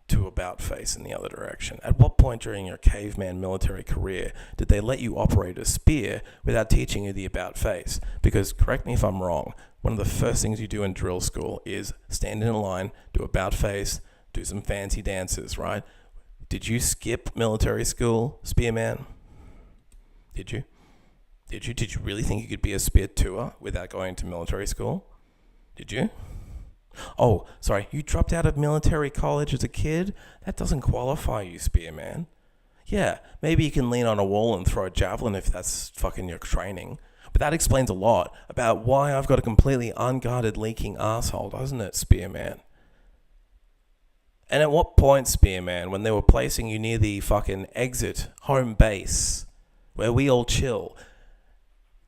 to about face in the other direction? At what point during your caveman military career did they let you operate a spear without teaching you the about face? Because, correct me if I'm wrong, one of the first things you do in drill school is stand in a line, do about face, do some fancy dances, right? Did you skip military school, spearman? Did you? Did you really think you could be a spear tour without going to military school? Did you? Oh, sorry, you dropped out of military college as a kid? That doesn't qualify you, spearman. Yeah, maybe you can lean on a wall and throw a javelin if that's fucking your training. But that explains a lot about why I've got a completely unguarded leaking asshole, doesn't it, spearman? And at what point, spearman, when they were placing you near the fucking exit, home base, where we all chill,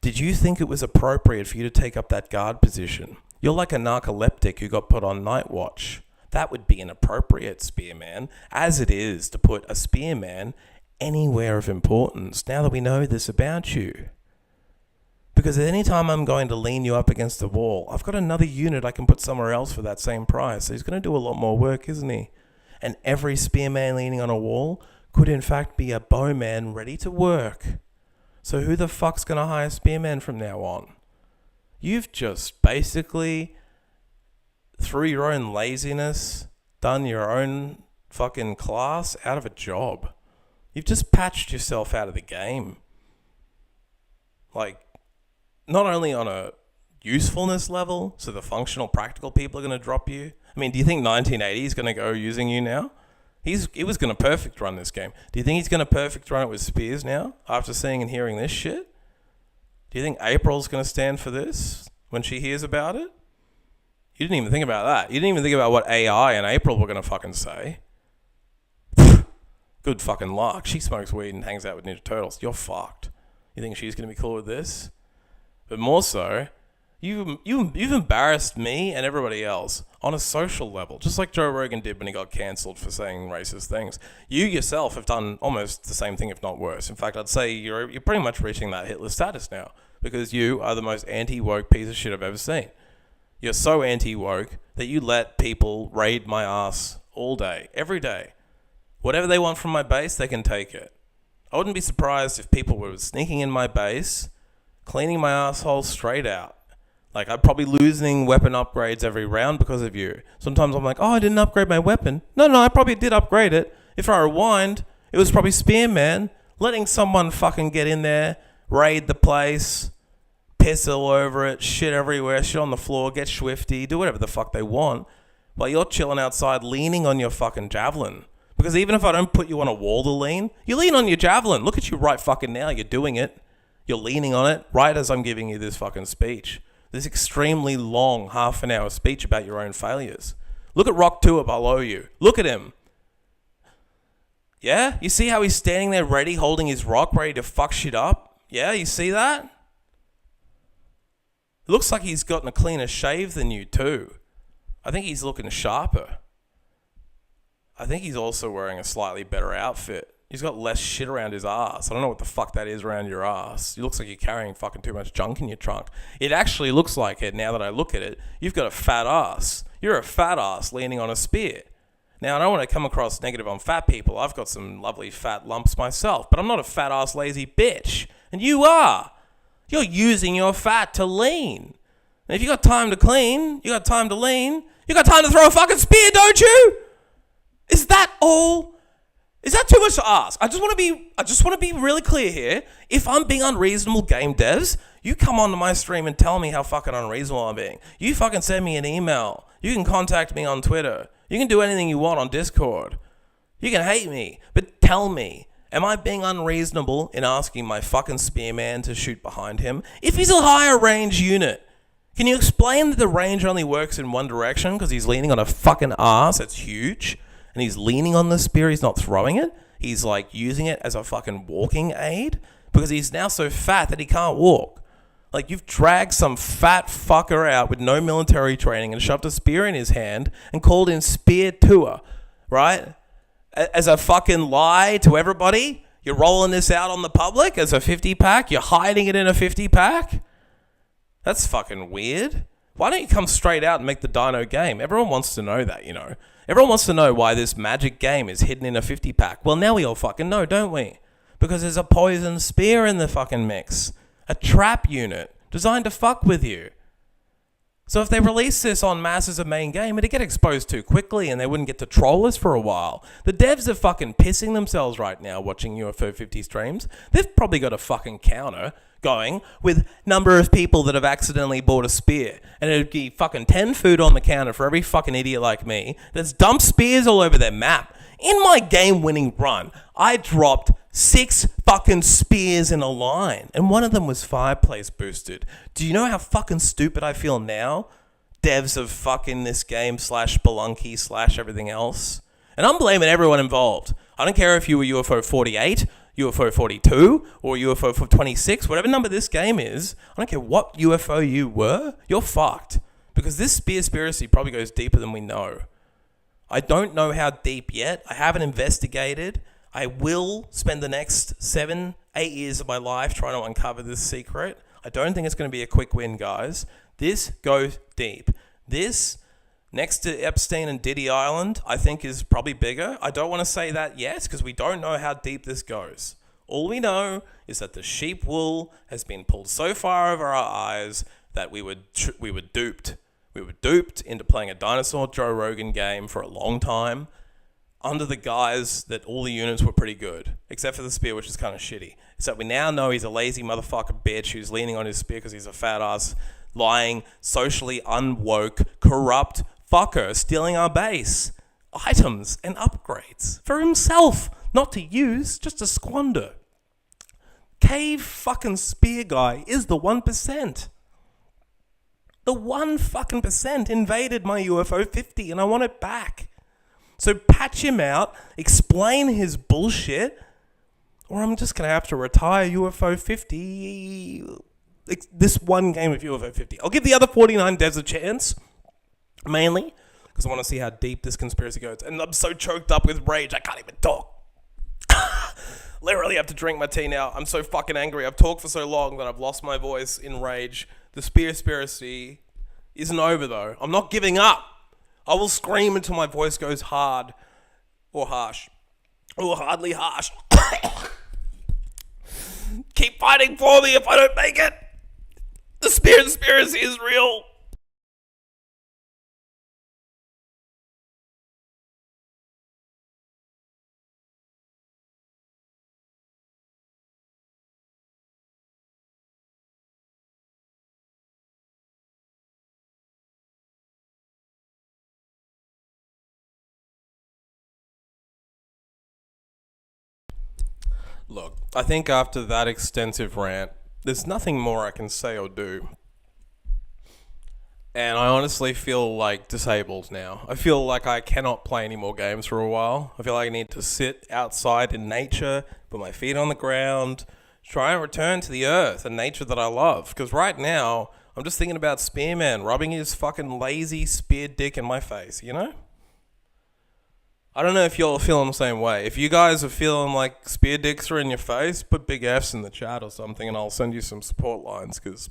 did you think it was appropriate for you to take up that guard position? You're like a narcoleptic who got put on night watch. That would be inappropriate, spearman, as it is to put a spearman anywhere of importance now that we know this about you. Because at any time I'm going to lean you up against the wall, I've got another unit I can put somewhere else for that same price. So he's going to do a lot more work, isn't he? And every spearman leaning on a wall could in fact be a bowman ready to work. So who the fuck's going to hire spearmen from now on? You've just basically, through your own laziness, done your own fucking class out of a job. You've just patched yourself out of the game. Like, not only on a usefulness level, so the functional, practical people are going to drop you. I mean, do you think 1980 is going to go using you now? He was going to perfect run this game. Do you think he's going to perfect run it with spears now, after seeing and hearing this shit? Do you think April's going to stand for this when she hears about it? You didn't even think about that. You didn't even think about what AI and April were going to fucking say. Good fucking luck. She smokes weed and hangs out with Ninja Turtles. You're fucked. You think she's going to be cool with this? But more so, you've embarrassed me and everybody else on a social level, just like Joe Rogan did when he got cancelled for saying racist things. You yourself have done almost the same thing, if not worse. In fact, I'd say you're pretty much reaching that Hitler status now, because you are the most anti-woke piece of shit I've ever seen. You're so anti-woke that you let people raid my ass all day, every day. Whatever they want from my base, they can take it. I wouldn't be surprised if people were sneaking in my base, cleaning my asshole straight out. Like, I'm probably losing weapon upgrades every round because of you. Sometimes I'm like, oh, I didn't upgrade my weapon. No, I probably did upgrade it. If I rewind, it was probably Spearman letting someone fucking get in there, raid the place, piss all over it, shit everywhere, shit on the floor, get swifty, do whatever the fuck they want, while you're chilling outside leaning on your fucking javelin. Because even if I don't put you on a wall to lean, you lean on your javelin. Look at you right fucking now. You're doing it. You're leaning on it right as I'm giving you this fucking speech. This extremely long half-an-hour speech about your own failures. Look at Rock 2 below you. Look at him. Yeah? You see how he's standing there ready, holding his rock, ready to fuck shit up? Yeah? You see that? It looks like he's gotten a cleaner shave than you too. I think he's looking sharper. I think he's also wearing a slightly better outfit. He's got less shit around his ass. I don't know what the fuck that is around your ass. It looks like you're carrying fucking too much junk in your trunk. It actually looks like it, now that I look at it. You've got a fat ass. You're a fat ass leaning on a spear. Now, I don't want to come across negative on fat people. I've got some lovely fat lumps myself. But I'm not a fat ass lazy bitch. And you are. You're using your fat to lean. And if you got time to clean, you got time to lean, you got time to throw a fucking spear, don't you? Is that all? Is that too much to ask? I just want to be really clear here. If I'm being unreasonable, game devs, you come onto my stream and tell me how fucking unreasonable I'm being. You fucking send me an email. You can contact me on Twitter. You can do anything you want on Discord. You can hate me, but tell me, am I being unreasonable in asking my fucking spearman to shoot behind him? If he's a higher range unit, can you explain that the range only works in one direction because he's leaning on a fucking ass that's huge? And he's leaning on the spear, he's not throwing it. He's like using it as a fucking walking aid because he's now so fat that he can't walk. Like, you've dragged some fat fucker out with no military training and shoved a spear in his hand and called him Spear Tour, right? As a fucking lie to everybody. You're rolling this out on the public as a 50-pack. You're hiding it in a 50-pack. That's fucking weird. Why don't you come straight out and make the dino game? Everyone wants to know that, you know. Everyone wants to know why this magic game is hidden in a 50-pack. Well, now we all fucking know, don't we? Because there's a poison spear in the fucking mix. A trap unit designed to fuck with you. So if they release this en masse as a main game, it'd get exposed too quickly and they wouldn't get to troll us for a while. The devs are fucking pissing themselves right now watching UFO 50 streams. They've probably got a fucking counter going with number of people that have accidentally bought a spear. And it'd be fucking 10 food on the counter for every fucking idiot like me that's dumped spears all over their map. In my game-winning run, I dropped 6 fucking spears in a line, and one of them was fireplace boosted. Do you know how fucking stupid I feel now? Devs of fucking this game / Spelunky / everything else. And I'm blaming everyone involved. I don't care if you were UFO 48, UFO 42, or UFO 26, whatever number this game is. I don't care what UFO you were, you're fucked. Because this spearspiracy probably goes deeper than we know. I don't know how deep yet. I haven't investigated. I will spend the next 7-8 years of my life trying to uncover this secret. I don't think it's going to be a quick win, guys. This goes deep. This, next to Epstein and Diddy Island, I think is probably bigger. I don't want to say that yet because we don't know how deep this goes. All we know is that the sheep wool has been pulled so far over our eyes that we were duped. We were duped into playing a dinosaur Joe Rogan game for a long time under the guise that all the units were pretty good, except for the spear, which is kind of shitty. So we now know he's a lazy motherfucker bitch who's leaning on his spear because he's a fat ass, lying, socially unwoke, corrupt fucker stealing our base, items and upgrades for himself, not to use, just to squander. Cave fucking spear guy is the 1%. The 1% invaded my UFO 50 and I want it back. So patch him out, explain his bullshit, or I'm just going to have to retire UFO 50, this one game of UFO 50. I'll give the other 49 devs a chance, mainly, because I want to see how deep this conspiracy goes. And I'm so choked up with rage, I can't even talk. Literally have to drink my tea now. I'm so fucking angry. I've talked for so long that I've lost my voice in rage. The spearspiracy isn't over, though. I'm not giving up. I will scream until my voice goes hard or harsh or hardly harsh. Keep fighting for me if I don't make it. The spearspiracy is real. Look, I think after that extensive rant, there's nothing more I can say or do. And I honestly feel like disabled now. I feel like I cannot play any more games for a while. I feel like I need to sit outside in nature, put my feet on the ground, try and return to the earth and nature that I love. Because right now, I'm just thinking about Spearman rubbing his fucking lazy spear dick in my face, you know? I don't know if you're feeling the same way. If you guys are feeling like spear dicks are in your face, put big Fs in the chat or something and I'll send you some support lines, because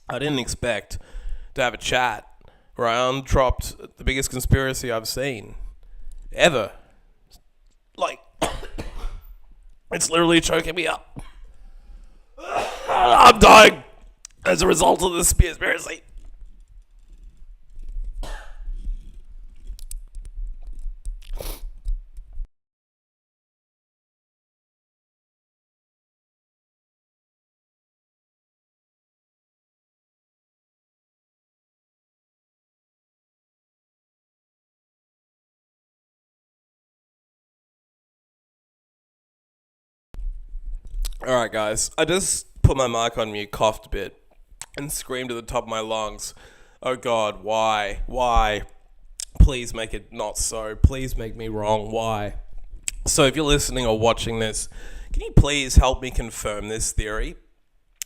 I didn't expect to have a chat where I undropped the biggest conspiracy I've seen ever. Like, it's literally choking me up. I'm dying as a result of this conspiracy. Alright guys, I just put my mic on mute, coughed a bit, and screamed at the top of my lungs, oh god, why? Why? Please make it not so. Please make me wrong. Why? So if you're listening or watching this, can you please help me confirm this theory?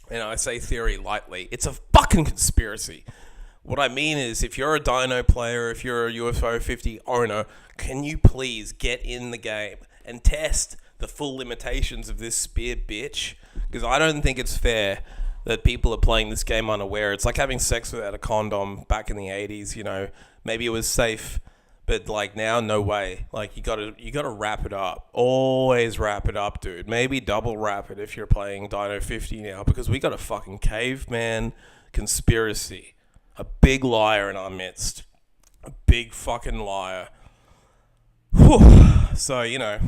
And I say theory lightly. It's a fucking conspiracy. What I mean is, if you're a Dino player, if you're a UFO 50 owner, can you please get in the game and test the full limitations of this spear bitch? Because I don't think it's fair that people are playing this game unaware. It's like having sex without a condom back in the 80s, you know. Maybe it was safe, but like now, no way. Like you gotta wrap it up. Always wrap it up, dude. Maybe double wrap it if you're playing Dino 50 now, because we got a fucking caveman conspiracy. A big liar in our midst. A big fucking liar. Whew. So, you know,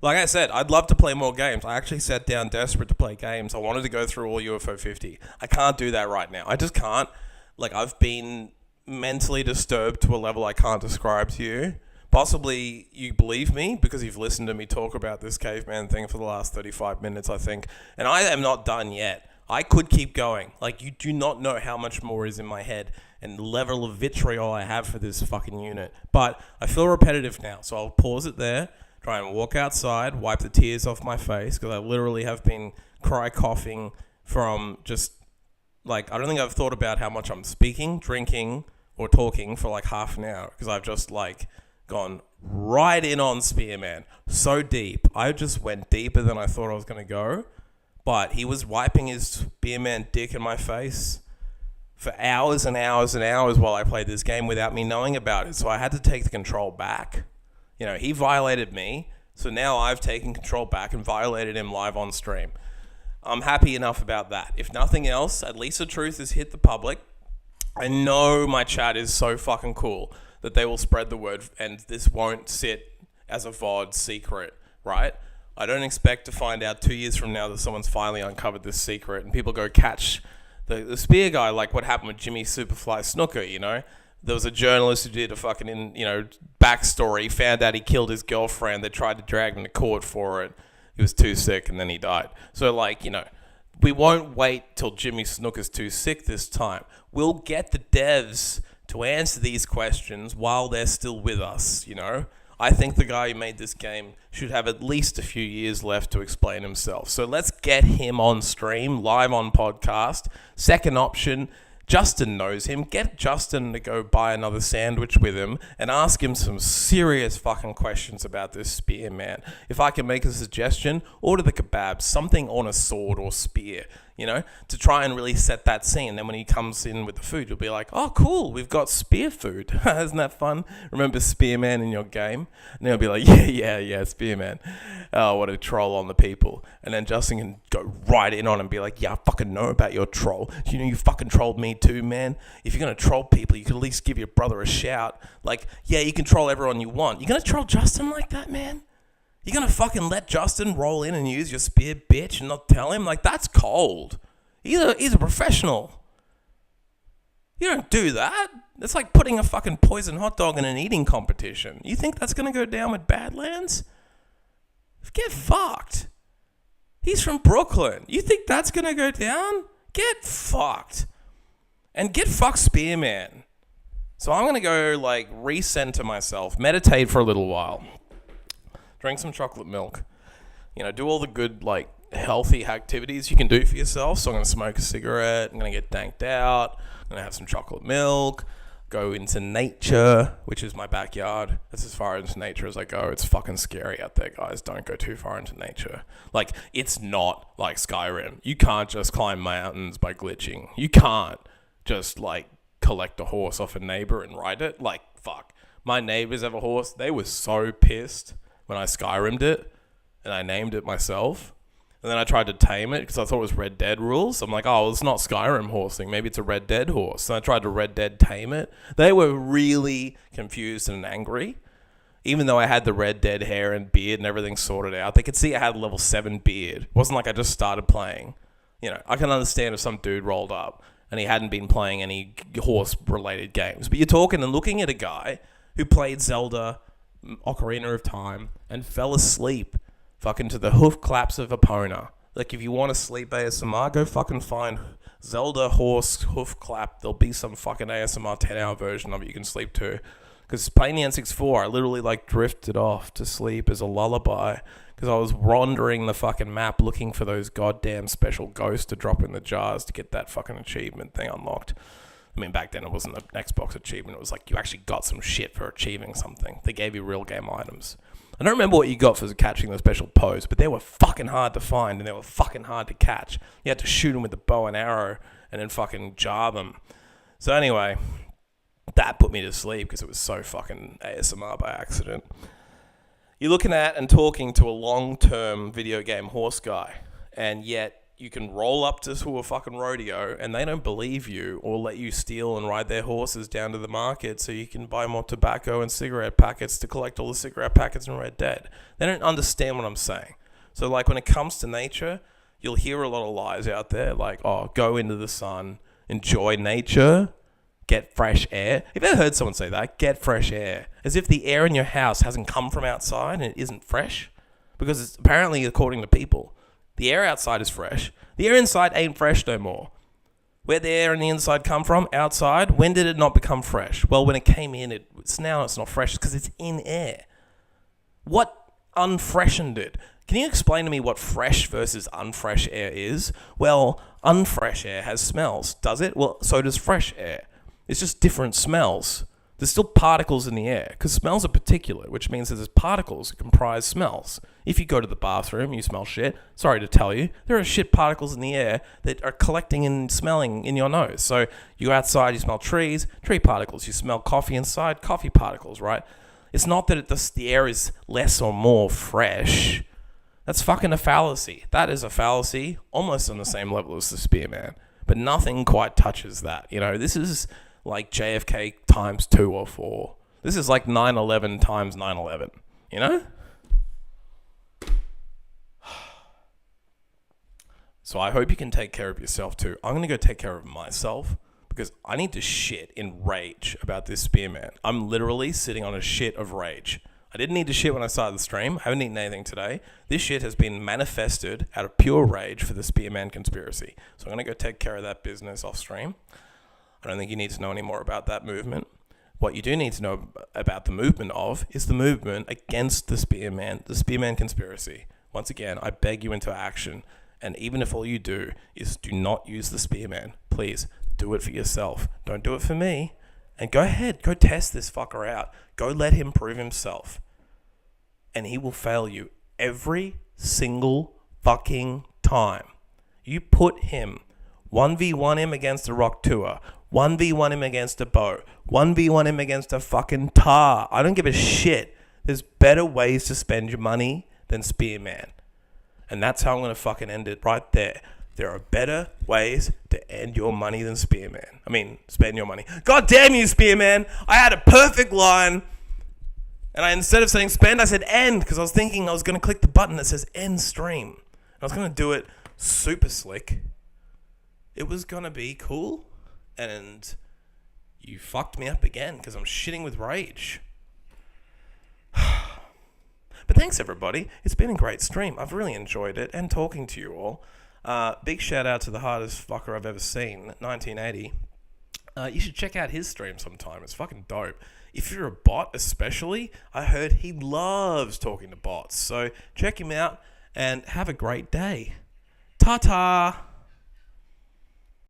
like I said, I'd love to play more games. I actually sat down desperate to play games. I wanted to go through all UFO 50. I can't do that right now. I just can't. Like, I've been mentally disturbed to a level I can't describe to you. Possibly you believe me because you've listened to me talk about this caveman thing for the last 35 minutes, I think. And I am not done yet. I could keep going. Like, you do not know how much more is in my head and the level of vitriol I have for this fucking unit. But I feel repetitive now, so I'll pause it there, try and walk outside, wipe the tears off my face, because I literally have been coughing from just, like, I don't think I've thought about how much I'm speaking, drinking, or talking for like half an hour, because I've just, like, gone right in on Spearman. So deep. I just went deeper than I thought I was going to go. But he was wiping his Spearman dick in my face for hours and hours and hours while I played this game without me knowing about it. So I had to take the control back. You know, he violated me. So now I've taken control back and violated him live on stream. I'm happy enough about that. If nothing else, at least the truth has hit the public. I know my chat is so fucking cool that they will spread the word and this won't sit as a VOD secret, right? I don't expect to find out 2 years from now that someone's finally uncovered this secret and people go catch the spear guy, like what happened with Jimmy Superfly Snooker, you know? There was a journalist who did a fucking, backstory, found out he killed his girlfriend. They tried to drag him to court for it. He was too sick and then he died. So, we won't wait till Jimmy Snooker's too sick this time. We'll get the devs to answer these questions while they're still with us, you know? I think the guy who made this game should have at least a few years left to explain himself. So let's get him on stream, live on podcast. Second option, Justin knows him. Get Justin to go buy another sandwich with him and ask him some serious fucking questions about this spear, man. If I can make a suggestion, order the kebab, something on a sword or spear, to try and really set that scene. Then when he comes in with the food, you'll be like, oh, cool, we've got spear food. Isn't that fun? Remember Spearman in your game? And he'll be like, yeah, Spearman. Oh, what a troll on the people. And then Justin can go right in on and be like, yeah, I fucking know about your troll. You fucking trolled me too, man. If you're going to troll people, you can at least give your brother a shout. Like, yeah, you can troll everyone you want. You're going to troll Justin like that, man? You're going to fucking let Justin roll in and use your spear, bitch, and not tell him? Like, that's cold. He's a professional. You don't do that. It's like putting a fucking poison hot dog in an eating competition. You think that's going to go down with Badlands? Get fucked. He's from Brooklyn. You think that's going to go down? Get fucked. And get fucked Spearman. So I'm going to go, recenter myself, meditate for a little while. Drink some chocolate milk. Do all the good, healthy activities you can do for yourself. So I'm going to smoke a cigarette. I'm going to get danked out. I'm going to have some chocolate milk. Go into nature, which is my backyard. That's as far into nature as I go. It's fucking scary out there, guys. Don't go too far into nature. It's not like Skyrim. You can't just climb mountains by glitching. You can't just, collect a horse off a neighbor and ride it. Fuck. My neighbors have a horse. They were so pissed when I Skyrim'd it, and I named it myself. And then I tried to tame it because I thought it was Red Dead rules. I'm like, oh, well, it's not Skyrim horsing. Maybe it's a Red Dead horse. And I tried to Red Dead tame it. They were really confused and angry. Even though I had the Red Dead hair and beard and everything sorted out, they could see I had a level 7 beard. It wasn't like I just started playing. I can understand if some dude rolled up and he hadn't been playing any horse-related games. But you're talking and looking at a guy who played Zelda, Ocarina of Time, and fell asleep fucking to the hoof claps of Epona. If you want to sleep ASMR, go fucking find Zelda horse hoof clap. There'll be some fucking ASMR 10-hour version of it you can sleep to. Because playing the N64, I literally drifted off to sleep as a lullaby because I was wandering the fucking map looking for those goddamn special ghosts to drop in the jars to get that fucking achievement thing unlocked. I mean, back then it wasn't an Xbox achievement. It was you actually got some shit for achieving something. They gave you real game items. I don't remember what you got for catching the special pose, but they were fucking hard to find and they were fucking hard to catch. You had to shoot them with a bow and arrow and then fucking jar them. So anyway, that put me to sleep because it was so fucking ASMR by accident. You're looking at and talking to a long-term video game horse guy, and yet you can roll up to a fucking rodeo and they don't believe you or let you steal and ride their horses down to the market so you can buy more tobacco and cigarette packets to collect all the cigarette packets in Red Dead. They don't understand what I'm saying. So like when it comes to nature, you'll hear a lot of lies out there like, oh, go into the sun, enjoy nature, get fresh air. Have you ever heard someone say that? Get fresh air. As if the air in your house hasn't come from outside and it isn't fresh. Because it's apparently, according to people, the air outside is fresh. The air inside ain't fresh no more. Where'd the air on the inside come from? Outside. When did it not become fresh? Well, when it came in, it's not fresh because it's in air. What unfreshened it? Can you explain to me what fresh versus unfresh air is? Well, unfresh air has smells, does it? Well, so does fresh air. It's just different smells. There's still particles in the air because smells are particulate, which means that there's particles that comprise smells. If you go to the bathroom, you smell shit. Sorry to tell you, there are shit particles in the air that are collecting and smelling in your nose. So you go outside, you smell trees, tree particles. You smell coffee inside, coffee particles, right? It's not that the air is less or more fresh. That's fucking a fallacy. That is a fallacy, almost on the same level as the Spearman. But nothing quite touches that. You know, this is like JFK times 2 or 4. This is like 9/11 times 9/11, you know? So I hope you can take care of yourself too. I'm going to go take care of myself because I need to shit in rage about this Spearman. I'm literally sitting on a shit of rage. I didn't need to shit when I started the stream. I haven't eaten anything today. This shit has been manifested out of pure rage for the Spearman conspiracy. So I'm going to go take care of that business off stream. I don't think you need to know any more about that movement. What you do need to know about the movement is the movement against the Spearman conspiracy. Once again, I beg you into action. And even if all you do is do not use the Spearman, please do it for yourself. Don't do it for me. And go ahead, go test this fucker out. Go let him prove himself. And he will fail you every single fucking time. You put him 1v1 him against a rock tour, 1v1 him against a bow, 1v1 him against a fucking tar. I don't give a shit. There's better ways to spend your money than Spearman. And that's how I'm going to fucking end it right there. There are better ways to end your money than Spearman. I mean, spend your money. God damn you, Spearman. I had a perfect line. And instead of saying spend, I said end. Because I was thinking I was going to click the button that says end stream. I was going to do it super slick. It was going to be cool. And you fucked me up again because I'm shitting with rage. But thanks, everybody. It's been a great stream. I've really enjoyed it and talking to you all. Big shout out to the hardest fucker I've ever seen, 1980. You should check out his stream sometime. It's fucking dope. If you're a bot especially, I heard he loves talking to bots. So check him out and have a great day. Ta-ta!